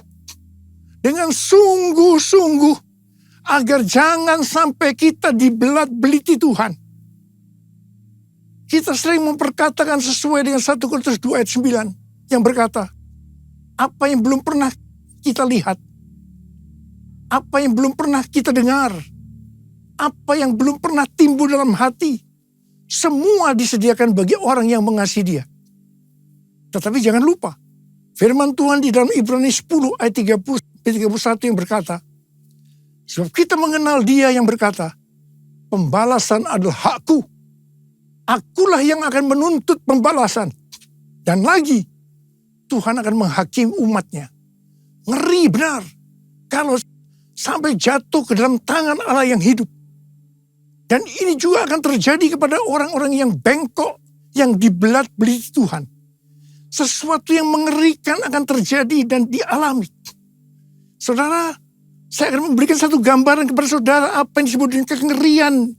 agar jangan sampai kita dibelat-beliti Tuhan. Kita sering memperkatakan sesuai dengan 1 Korintus 2 ayat 9 yang berkata, apa yang belum pernah kita lihat, apa yang belum pernah kita dengar, apa yang belum pernah timbul dalam hati, semua disediakan bagi orang yang mengasihi Dia. Tetapi jangan lupa, firman Tuhan di dalam Ibrani 10 ayat 30-31 yang berkata, sebab kita mengenal Dia yang berkata, pembalasan adalah hakku. Akulah yang akan menuntut pembalasan. Dan lagi, Tuhan akan menghakimi umatnya. Ngeri benar kalau sampai jatuh ke dalam tangan Allah yang hidup. Dan ini juga akan terjadi kepada orang-orang yang bengkok, yang dibelat-beliti Tuhan. Sesuatu yang mengerikan akan terjadi dan dialami. Saudara, saya akan memberikan satu gambaran kepada saudara apa yang disebut dengan kengerian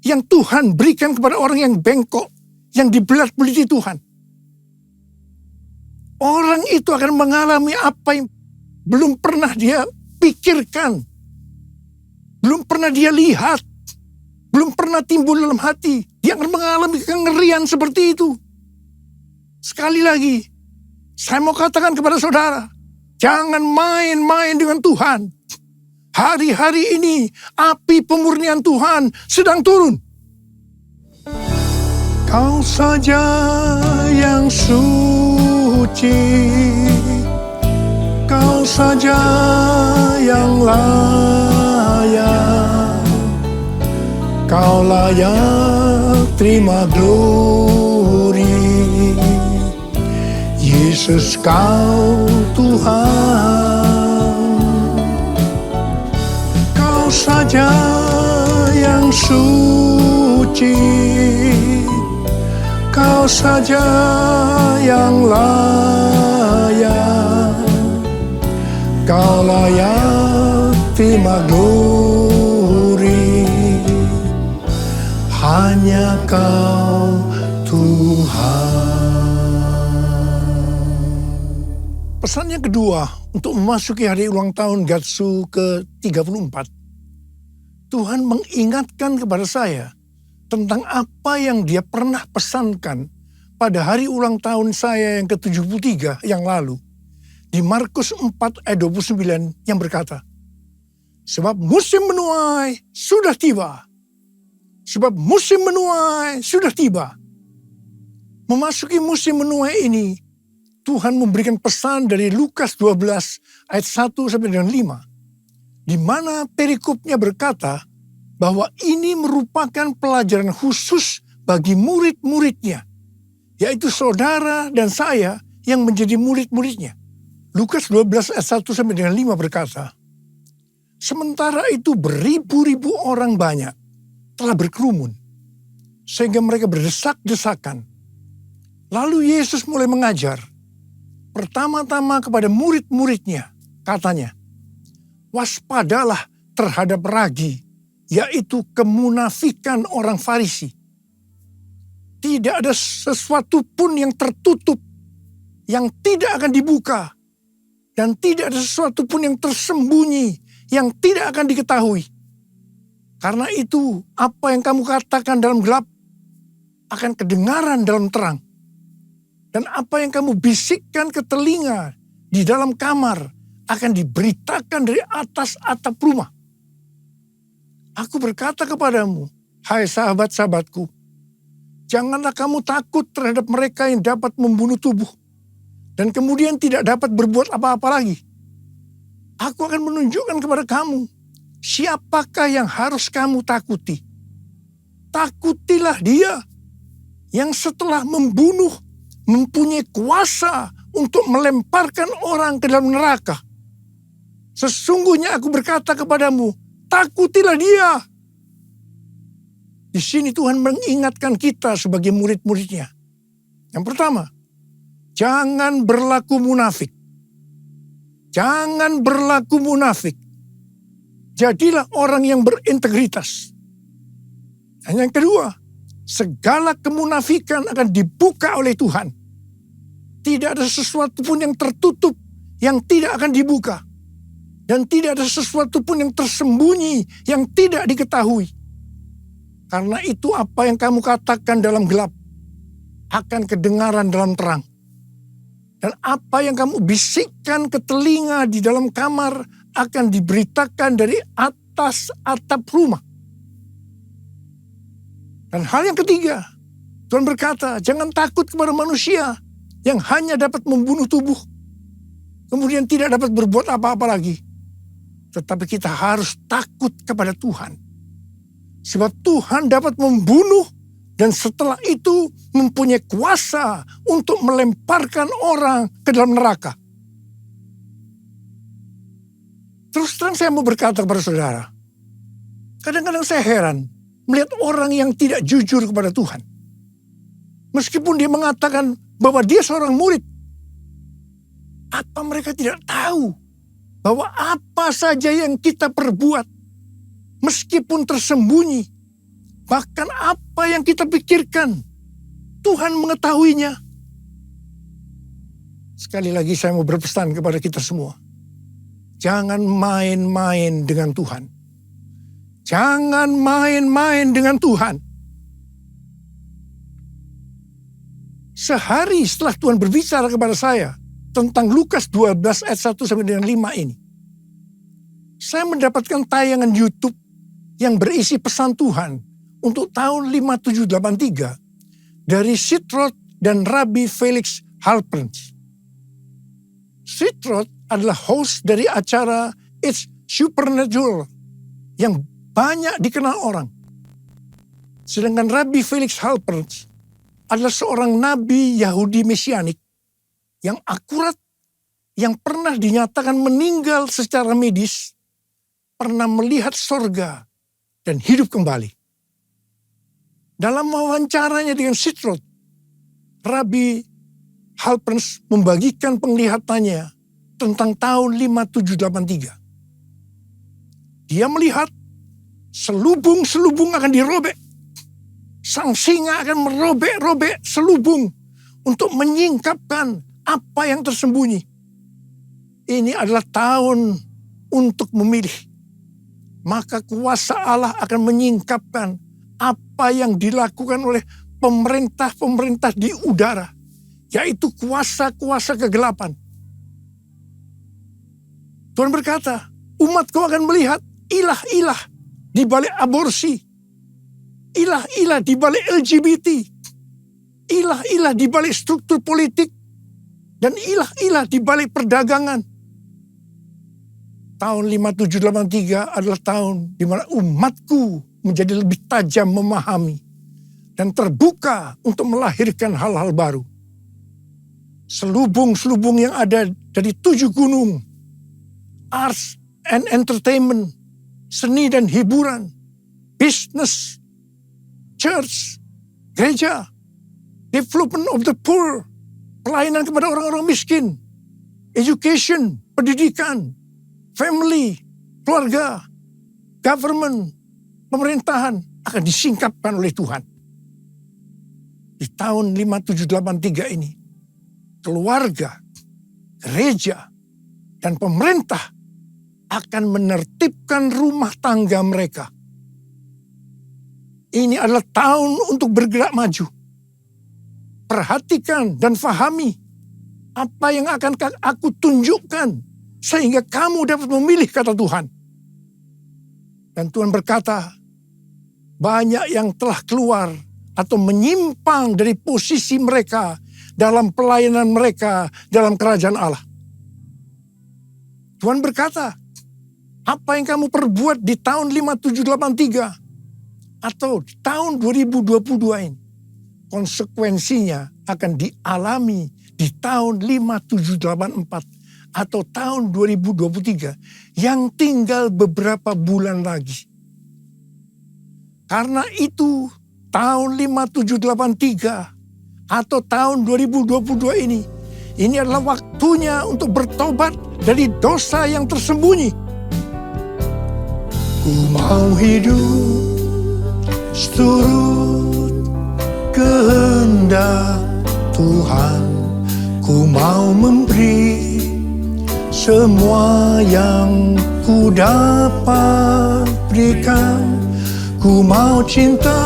yang Tuhan berikan kepada orang yang bengkok, yang dibelat-beliti Tuhan. Orang itu akan mengalami apa yang belum pernah dia pikirkan, belum pernah dia lihat, belum pernah timbul dalam hati. Dia akan mengalami kengerian seperti itu. Sekali lagi, saya mau katakan kepada saudara, jangan main-main dengan Tuhan. Hari-hari ini, api pemurnian Tuhan sedang turun. Kau saja yang suci, Kau saja yang layak, Kau layak terima glori. Yesus Kau Tuhan, Kau saja yang suci, Kau saja yang layak, Kau layak terima glori. Hanya Kau Tuhan. Pesan yang kedua untuk memasuki hari ulang tahun Gatsu ke-34. Tuhan mengingatkan kepada saya tentang apa yang Dia pernah pesankan pada hari ulang tahun saya yang ke-73 yang lalu. Di Markus 4 ayat 29 yang berkata, sebab musim menuai sudah tiba. Sebab musim menuai sudah tiba. Memasuki musim menuai ini, Tuhan memberikan pesan dari Lukas 12 ayat 1 sampai dengan 5. Di mana perikopnya berkata bahwa ini merupakan pelajaran khusus bagi murid-muridnya. Yaitu saudara dan saya yang menjadi murid-muridnya. Lukas 12 ayat 1 sampai dengan 5 berkata, sementara itu beribu-ribu orang banyak telah berkerumun, sehingga mereka berdesak-desakan. Lalu Yesus mulai mengajar. Pertama-tama kepada murid-muridnya, katanya, waspadalah terhadap ragi, yaitu kemunafikan orang Farisi. Tidak ada sesuatu pun yang tertutup, yang tidak akan dibuka, dan tidak ada sesuatu pun yang tersembunyi, yang tidak akan diketahui. Karena itu, apa yang kamu katakan dalam gelap, akan kedengaran dalam terang. Dan apa yang kamu bisikkan ke telinga di dalam kamar akan diberitakan dari atas atap rumah. Aku berkata kepadamu, hai sahabat-sahabatku, janganlah kamu takut terhadap mereka yang dapat membunuh tubuh dan kemudian tidak dapat berbuat apa-apa lagi. Aku akan menunjukkan kepada kamu siapakah yang harus kamu takuti. Takutilah dia yang setelah membunuh mempunyai kuasa untuk melemparkan orang ke dalam neraka. Sesungguhnya aku berkata kepadamu, takutilah dia. Di sini Tuhan mengingatkan kita sebagai murid-muridnya. Yang pertama, jangan berlaku munafik. Jangan berlaku munafik. Jadilah orang yang berintegritas. Dan yang kedua, segala kemunafikan akan dibuka oleh Tuhan. Tidak ada sesuatu pun yang tertutup yang tidak akan dibuka. Dan tidak ada sesuatu pun yang tersembunyi yang tidak diketahui. Karena itu apa yang kamu katakan dalam gelap akan kedengaran dalam terang. Dan apa yang kamu bisikkan ke telinga di dalam kamar akan diberitakan dari atas atap rumah. Dan hal yang ketiga, Tuhan berkata, jangan takut kepada manusia yang hanya dapat membunuh tubuh, kemudian tidak dapat berbuat apa-apa lagi. Tetapi kita harus takut kepada Tuhan. Sebab Tuhan dapat membunuh dan setelah itu mempunyai kuasa untuk melemparkan orang ke dalam neraka. Terus terang saya mau berkata kepada saudara, kadang-kadang saya heran melihat orang yang tidak jujur kepada Tuhan. Meskipun dia mengatakan bahwa dia seorang murid. Apa mereka tidak tahu bahwa apa saja yang kita perbuat, meskipun tersembunyi, bahkan apa yang kita pikirkan, Tuhan mengetahuinya. Sekali lagi saya mau berpesan kepada kita semua. Jangan main-main dengan Tuhan. Jangan main-main dengan Tuhan. Sehari setelah Tuhan berbicara kepada saya tentang Lukas 12 ayat 1 sampai dengan 5 ini, saya mendapatkan tayangan YouTube yang berisi pesan Tuhan untuk tahun 5783 dari Sitrot dan Rabbi Felix Halperns. Sitrot adalah host dari acara It's Supernatural yang banyak dikenal orang. Sedangkan Rabbi Felix Halperns adalah seorang nabi Yahudi Mesianik yang akurat, yang pernah dinyatakan meninggal secara medis, pernah melihat sorga dan hidup kembali. Dalam wawancaranya dengan Sitrot, Rabbi Halperns membagikan penglihatannya tentang tahun 5783. Dia melihat selubung-selubung akan dirobek. Sang singa akan merobek-robek selubung untuk menyingkapkan apa yang tersembunyi. Ini adalah tahun untuk memilih. Maka kuasa Allah akan menyingkapkan apa yang dilakukan oleh pemerintah-pemerintah di udara, yaitu kuasa-kuasa kegelapan. Tuhan berkata, umatku akan melihat ilah-ilah di balik aborsi, ilah-ilah di balik LGBT, ilah-ilah di balik struktur politik, dan ilah-ilah di balik perdagangan. Tahun 5783 adalah tahun di mana umatku menjadi lebih tajam memahami dan terbuka untuk melahirkan hal-hal baru. Selubung-selubung yang ada dari 7 gunung, arts and entertainment, seni dan hiburan, business, church, gereja, development of the poor, pelayanan kepada orang-orang miskin, education, pendidikan, family, keluarga, government, pemerintahan akan disingkapkan oleh Tuhan. Di tahun 5783 ini, keluarga, gereja, dan pemerintah akan menertibkan rumah tangga mereka. Ini adalah tahun untuk bergerak maju. Perhatikan dan fahami apa yang akan aku tunjukkan sehingga kamu dapat memilih, kata Tuhan. Dan Tuhan berkata, banyak yang telah keluar atau menyimpang dari posisi mereka dalam pelayanan mereka dalam kerajaan Allah. Tuhan berkata, apa yang kamu perbuat di tahun 5783 atau di tahun 2022 ini, konsekuensinya akan dialami di tahun 5784 atau tahun 2023 yang tinggal beberapa bulan lagi. Karena itu tahun 5783 atau tahun 2022 ini adalah waktunya untuk bertobat dari dosa yang tersembunyi. Ku mau hidup seturut kehendak Tuhan, ku mau memberi semua yang ku dapat berikan. Ku mau cinta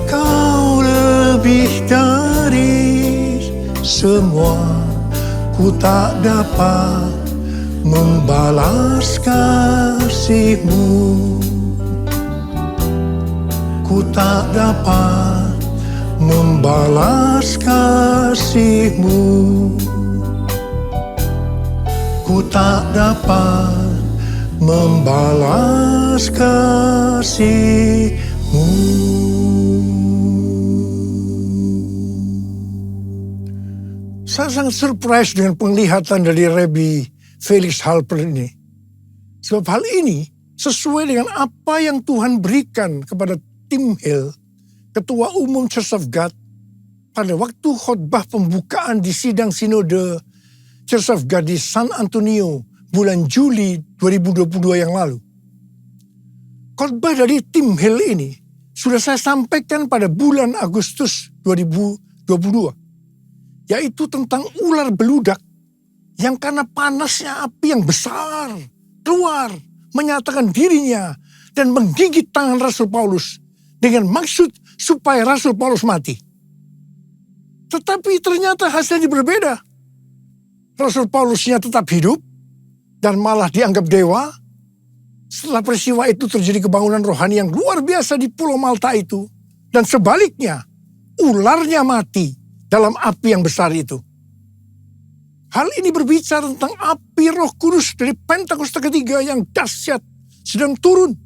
kau lebih dari semua. Ku tak dapat membalas kasih-Mu. Ku tak dapat membalas kasih-Mu. Ku tak dapat membalas kasih-Mu. Saya sangat surprise dengan penglihatan dari Rabbi Felix Halper ini. Sebab hal ini sesuai dengan apa yang Tuhan berikan kepada Tim Hill, Ketua Umum Church of God, pada waktu khotbah pembukaan di sidang sinode Church of God di San Antonio bulan Juli 2022 yang lalu. Khotbah dari Tim Hill ini sudah saya sampaikan pada bulan Agustus 2022, yaitu tentang ular beludak yang karena panasnya api yang besar keluar menyatakan dirinya dan menggigit tangan Rasul Paulus dengan maksud supaya Rasul Paulus mati. Tetapi ternyata hasilnya berbeda. Rasul Paulusnya tetap hidup dan malah dianggap dewa. Setelah peristiwa itu terjadi kebangunan rohani yang luar biasa di Pulau Malta itu. Dan sebaliknya, ularnya mati dalam api yang besar itu. Hal ini berbicara tentang api Roh Kudus dari Pentakosta ketiga yang dahsyat sedang turun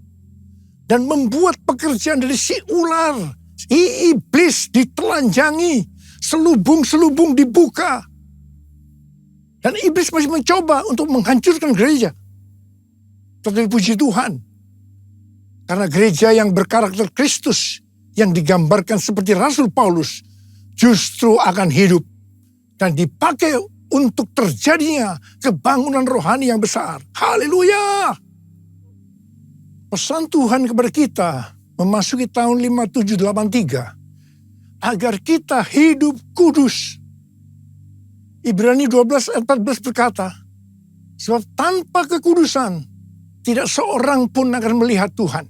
dan membuat pekerjaan dari si ular, si iblis ditelanjangi, selubung-selubung dibuka. Dan iblis masih mencoba untuk menghancurkan gereja. Tetapi puji Tuhan, karena gereja yang berkarakter Kristus yang digambarkan seperti Rasul Paulus justru akan hidup dan dipakai untuk terjadinya kebangunan rohani yang besar. Haleluya! Pesan Tuhan kepada kita memasuki tahun 5783 agar kita hidup kudus. Ibrani 12 ayat 14 berkata, sebab tanpa kekudusan tidak seorang pun akan melihat Tuhan.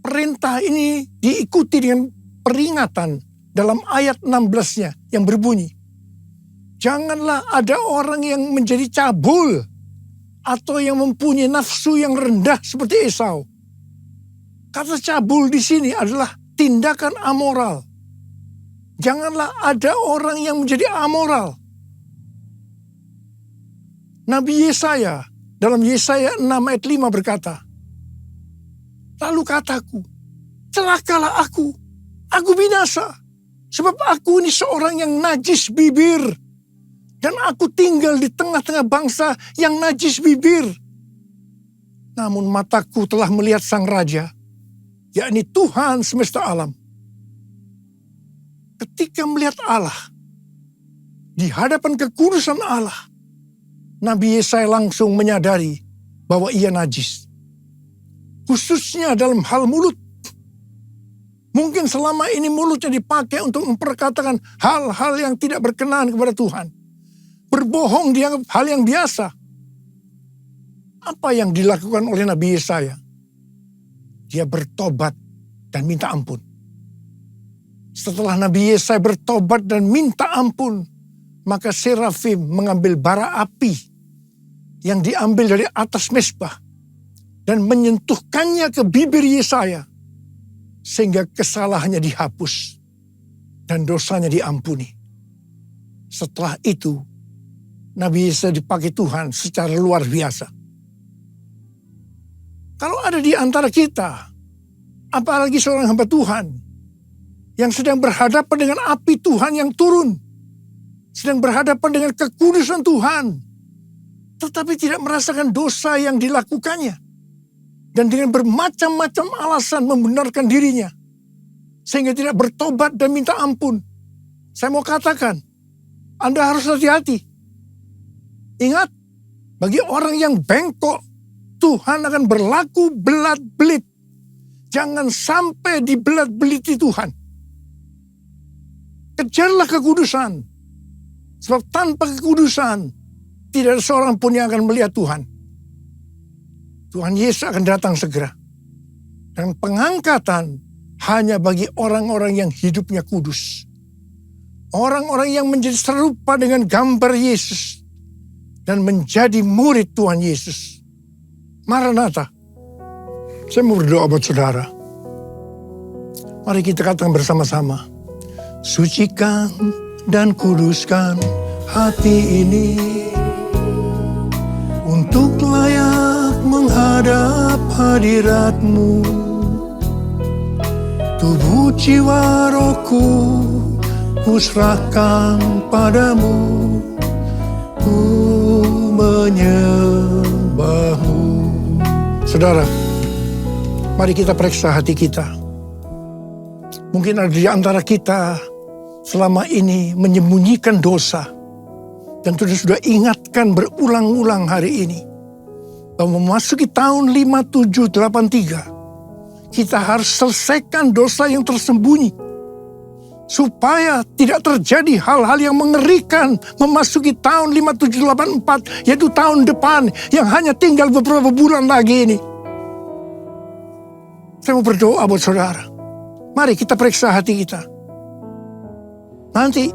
Perintah ini diikuti dengan peringatan dalam ayat 16-nya yang berbunyi, janganlah ada orang yang menjadi cabul atau yang mempunyai nafsu yang rendah seperti Esau. Kata cabul di sini adalah tindakan amoral. Janganlah ada orang yang menjadi amoral. Nabi Yesaya dalam Yesaya 6 ayat 5 berkata, lalu kataku, celakalah aku binasa, sebab aku ini seorang yang najis bibir, dan aku tinggal di tengah-tengah bangsa yang najis bibir. Namun mataku telah melihat Sang Raja, yakni Tuhan semesta alam. ketika melihat Allah, di hadapan kekudusan Allah, Nabi Yesaya langsung menyadari bahwa ia najis. Khususnya dalam hal mulut. Mungkin selama ini mulutnya dipakai untuk memperkatakan hal-hal yang tidak berkenan kepada Tuhan. Berbohong dianggap hal yang biasa. Apa yang dilakukan oleh Nabi Yesaya? Dia bertobat dan minta ampun. Setelah Nabi Yesaya bertobat dan minta ampun, maka serafim mengambil bara api yang diambil dari atas mezbah dan menyentuhkannya ke bibir Yesaya, sehingga kesalahannya dihapus dan dosanya diampuni. Setelah itu, Nabi Yesaya dipakai Tuhan secara luar biasa. Kalau ada di antara kita, apalagi seorang hamba Tuhan, yang sedang berhadapan dengan api Tuhan yang turun, sedang berhadapan dengan kekudusan Tuhan, tetapi tidak merasakan dosa yang dilakukannya, dan dengan bermacam-macam alasan membenarkan dirinya, sehingga tidak bertobat dan minta ampun. Saya mau katakan, Anda harus hati-hati. Ingat, bagi orang yang bengkok, Tuhan akan berlaku belat-belit. Jangan sampai dibelat-beliti Tuhan. Kejarlah kekudusan. Sebab tanpa kekudusan, tidak ada seorang pun yang akan melihat Tuhan. Tuhan Yesus akan datang segera. Dan pengangkatan hanya bagi orang-orang yang hidupnya kudus. Orang-orang yang menjadi serupa dengan gambar Yesus. Dan menjadi murid Tuhan Yesus. Maranatha. Saya mau berdoa buat saudara. Mari kita katakan bersama-sama. Sucikan dan kuduskan hati ini untuk layak menghadap hadirat-Mu. Tubuh jiwa rohku kuserahkan padamu, ku menyembah-Mu. Saudara, mari kita periksa hati kita. Mungkin ada di antara kita selama ini menyembunyikan dosa. Dan sudah ingatkan berulang-ulang hari ini. Bahwa memasuki tahun 5783. Kita harus selesaikan dosa yang tersembunyi. Supaya tidak terjadi hal-hal yang mengerikan memasuki tahun 5784. Yaitu tahun depan yang hanya tinggal beberapa bulan lagi ini. Saya mau berdoa buat saudara. Mari kita periksa hati kita. Nanti,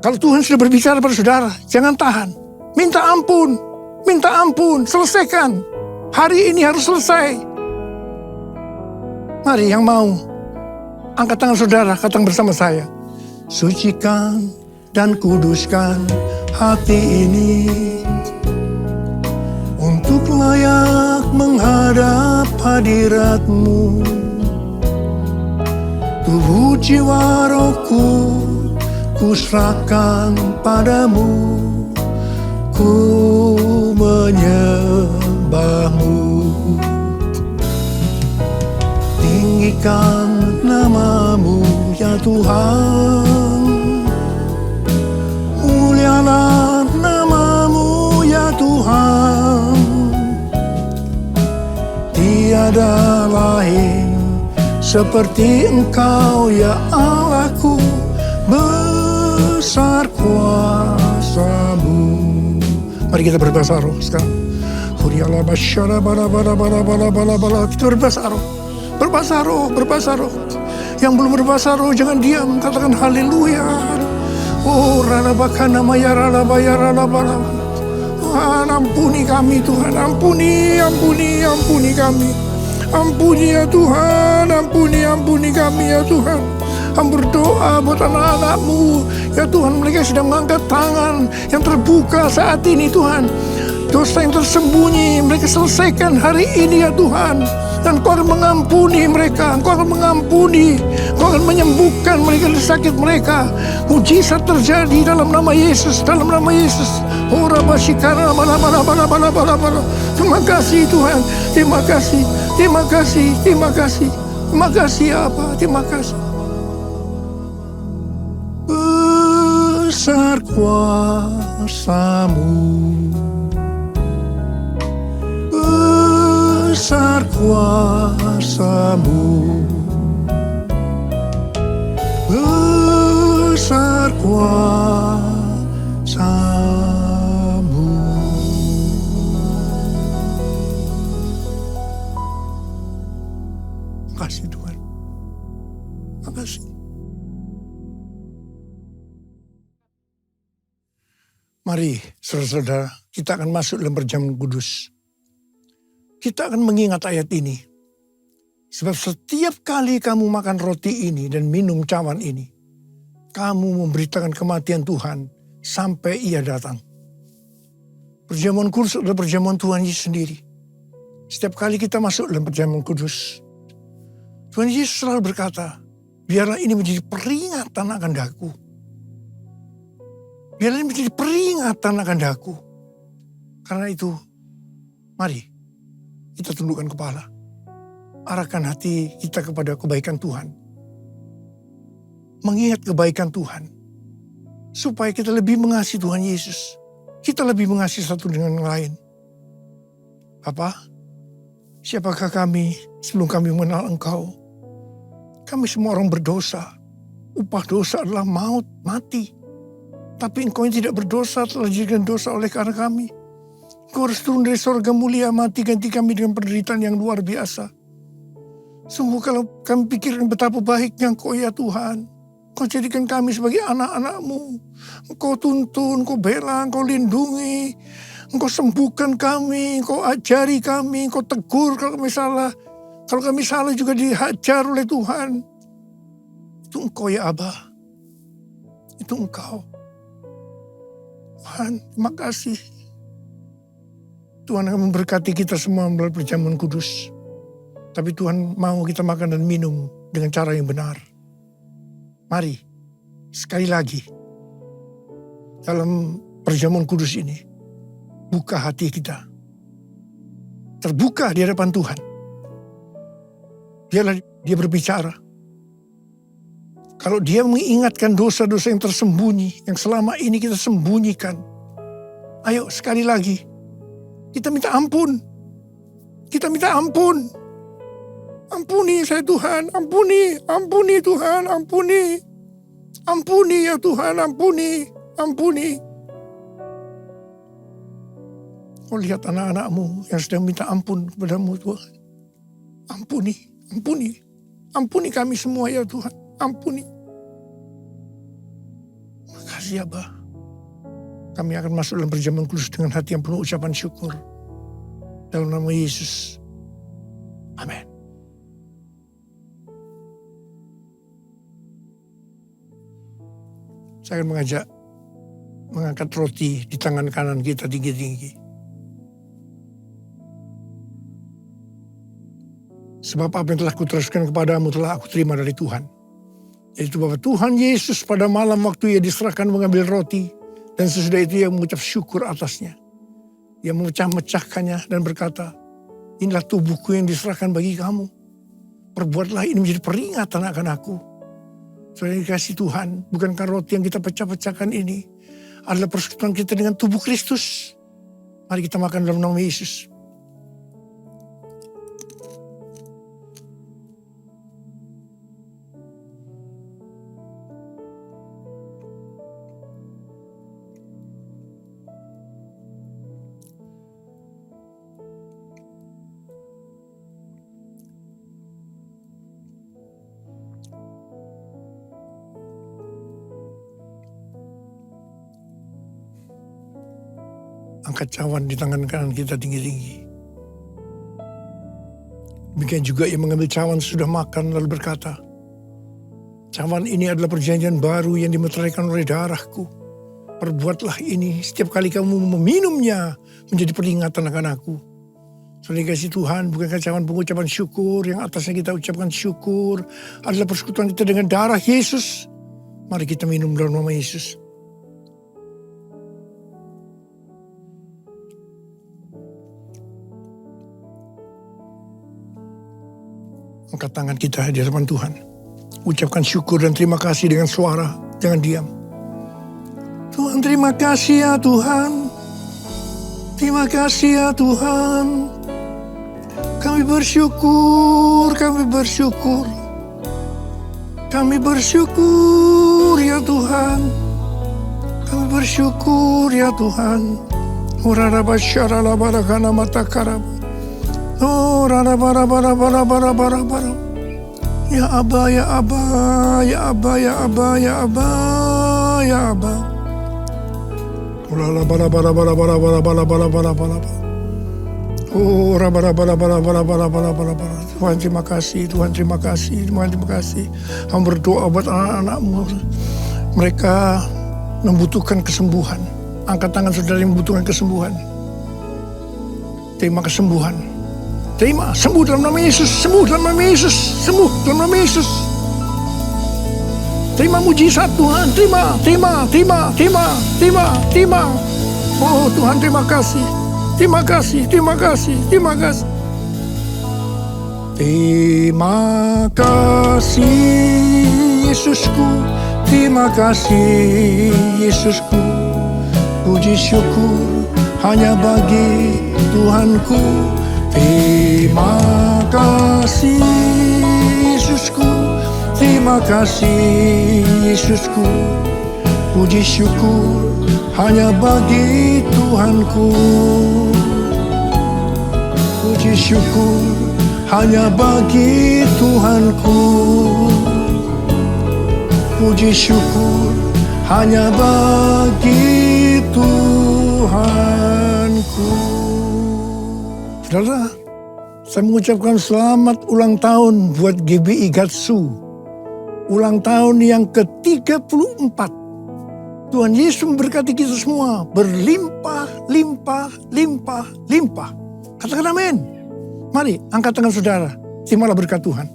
kalau Tuhan sudah berbicara pada saudara, jangan tahan. Minta ampun, selesaikan. Hari ini harus selesai. Mari yang mau, angkat tangan saudara, katakan bersama saya. Sucikan dan kuduskan hati ini untuk layak menghadap hadirat-Mu. Tubuh jiwa rohku kuserahkan padamu, ku menyembah-Mu. Tinggikan nama-Mu ya Tuhan, mulialah nama-Mu ya Tuhan. Tiada lain seperti Engkau ya Allahku, besar kuasa-Mu. Mari kita berbahasa roh sekarang. Kita berbahasa roh. Yang belum berbahasa roh jangan diam, katakan haleluya. Oh ranabakana maya ranabaya ranabara. Tuhan ampuni kami Tuhan, ampuni kami. Ampuni ya Tuhan, ampuni kami ya Tuhan. Kami berdoa buat anak-anak-Mu ya Tuhan, mereka sedang mengangkat tangan yang terbuka saat ini Tuhan. Dosa yang tersembunyi mereka selesaikan hari ini ya Tuhan. Dan Kau akan mengampuni mereka, Kau akan mengampuni, Kau akan menyembuhkan mereka dari sakit mereka. Mujizat terjadi dalam nama Yesus, Ora basikara bala. Terima kasih Tuhan, terima kasih Apa, terima kasih. Besar kuasa-Mu, besar kuasa-Mu, besar kuasa-Mu. Makasih Tuhan, makasih. Mari saudara-saudara, kita akan masuk dalam perjamuan kudus. Kita akan mengingat ayat ini. Sebab setiap kali kamu makan roti ini dan minum cawan ini, kamu memberitakan kematian Tuhan sampai Ia datang. Perjamuan kudus adalah perjamuan Tuhan Yesus sendiri. Setiap kali kita masuk dalam perjamuan kudus, Tuhan Yesus selalu berkata, biarlah ini menjadi peringatan akan daku. Biarlah ini menjadi peringatan akan daku. Karena itu, mari kita tundukkan kepala. Arahkan hati kita kepada kebaikan Tuhan. Mengingat kebaikan Tuhan. Supaya kita lebih mengasihi Tuhan Yesus. Kita lebih mengasihi satu dengan yang lain. Bapa, siapakah kami sebelum kami mengenal Engkau? Kami semua orang berdosa. Upah dosa adalah maut, mati. Tapi Engkau yang tidak berdosa telah dijadikan dosa oleh karena kami. Engkau harus turun dari sorga mulia, mati ganti kami dengan penderitaan yang luar biasa. Sungguh kalau kami pikirkan betapa baiknya Engkau ya Tuhan. Engkau jadikan kami sebagai anak-anak-Mu. Engkau tuntun, Engkau bela, Engkau lindungi. Engkau sembuhkan kami, Engkau ajari kami, Engkau tegur kalau kami salah. Kalau kami salah juga dihajar oleh Tuhan. Itu Engkau ya Abah. Itu Engkau. Tuhan, terima kasih. Tuhan akan memberkati kita semua melalui perjamuan kudus. Tapi Tuhan mau kita makan dan minum dengan cara yang benar. Mari, sekali lagi, dalam perjamuan kudus ini, buka hati kita. Terbuka di hadapan Tuhan. Biarlah Dia berbicara. Kalau Dia mengingatkan dosa-dosa yang tersembunyi, yang selama ini kita sembunyikan. Ayo sekali lagi, kita minta ampun. Kita minta ampun. Ampuni saya Tuhan, ampuni Tuhan, ampuni. Ampuni ya Tuhan, ampuni. Kau lihat anak-anak-Mu yang sedang minta ampun kepada-Mu Tuhan. Ampuni kami semua ya Tuhan. Ampuni. Makasih ya Abah. Kami akan masuk dalam perjamuan kudus dengan hati yang penuh ucapan syukur. Dalam nama Yesus. Amin. Saya akan mengangkat roti di tangan kanan kita tinggi-tinggi. Sebab apa yang telah kuteruskan kepadamu telah aku terima dari Tuhan. Yaitu bahwa Tuhan Yesus pada malam waktu Ia diserahkan mengambil roti. Dan sesudah itu Ia mengucap syukur atasnya. Ia memecah-mecahkannya dan berkata, inilah tubuhku yang diserahkan bagi kamu. Perbuatlah ini menjadi peringatan akan aku. Saudara yang dikasihi Tuhan, bukankah roti yang kita pecah-pecahkan ini adalah persekutuan kita dengan tubuh Kristus? Mari kita makan dalam nama Yesus. Angkat cawan di tangan kanan kita tinggi-tinggi. Demikian juga Ia mengambil cawan sudah makan lalu berkata, cawan ini adalah perjanjian baru yang dimeteraikan oleh darahku. Perbuatlah ini setiap kali kamu meminumnya menjadi peringatan akan aku. Saudara kasih Tuhan, bukankah cawan pengucapan syukur yang atasnya kita ucapkan syukur adalah persekutuan kita dengan darah Yesus. Mari kita minum dalam nama Yesus. Angkat tangan kita di hadapan Tuhan. Ucapkan syukur dan terima kasih dengan suara. Jangan diam. terima kasih ya Tuhan. Terima kasih ya Tuhan. Kami bersyukur, kami bersyukur. Kami bersyukur ya Tuhan. Kami bersyukur ya Tuhan. Urarabasyarala barakana matakarab. Urarabarabarabarabarabarabara. Ya Aba, ya Aba, ya Aba, ya Aba, ya Aba, ya Aba. Oh, Tuhan terima kasih, Tuhan terima kasih, Tuhan terima kasih. Kami berdoa buat anak-anakmu. Mereka membutuhkan kesembuhan. Angkat tangan saudara yang membutuhkan kesembuhan. Terima kesembuhan. Terima, sembuh dalam nama Yesus, sembuh dalam nama Yesus, sembuh dalam nama Yesus. Terima mujizat Tuhan, terima. Oh Tuhan terima kasih. Terima kasih. Terima kasih Yesusku. Terima kasih Yesusku. Puji syukur hanya bagi Tuhanku. Terima kasih Yesusku. Terima kasih Yesusku. Puji syukur hanya bagi Tuhanku. Puji syukur hanya bagi Tuhanku. Puji syukur hanya bagi Tuhanku. Saudara, saya mengucapkan selamat ulang tahun buat GBI Gatsu. Ulang tahun yang ke-34. Tuhan Yesus memberkati kita semua. Berlimpah, limpah. Katakan amin. Mari, angkat tangan saudara. Terimalah berkat Tuhan.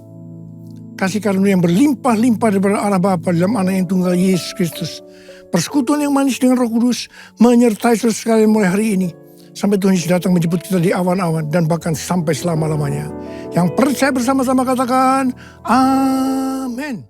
Kasih karunia yang berlimpah-limpah daripada Allah Bapa dalam Anak yang tunggal Yesus Kristus. Persekutuan yang manis dengan Roh Kudus menyertai saudara sekalian mulai hari ini. Sampai Tuhan Yesus datang menjemput kita di awan-awan dan bahkan sampai selama-lamanya. Yang percaya bersama-sama katakan, amin.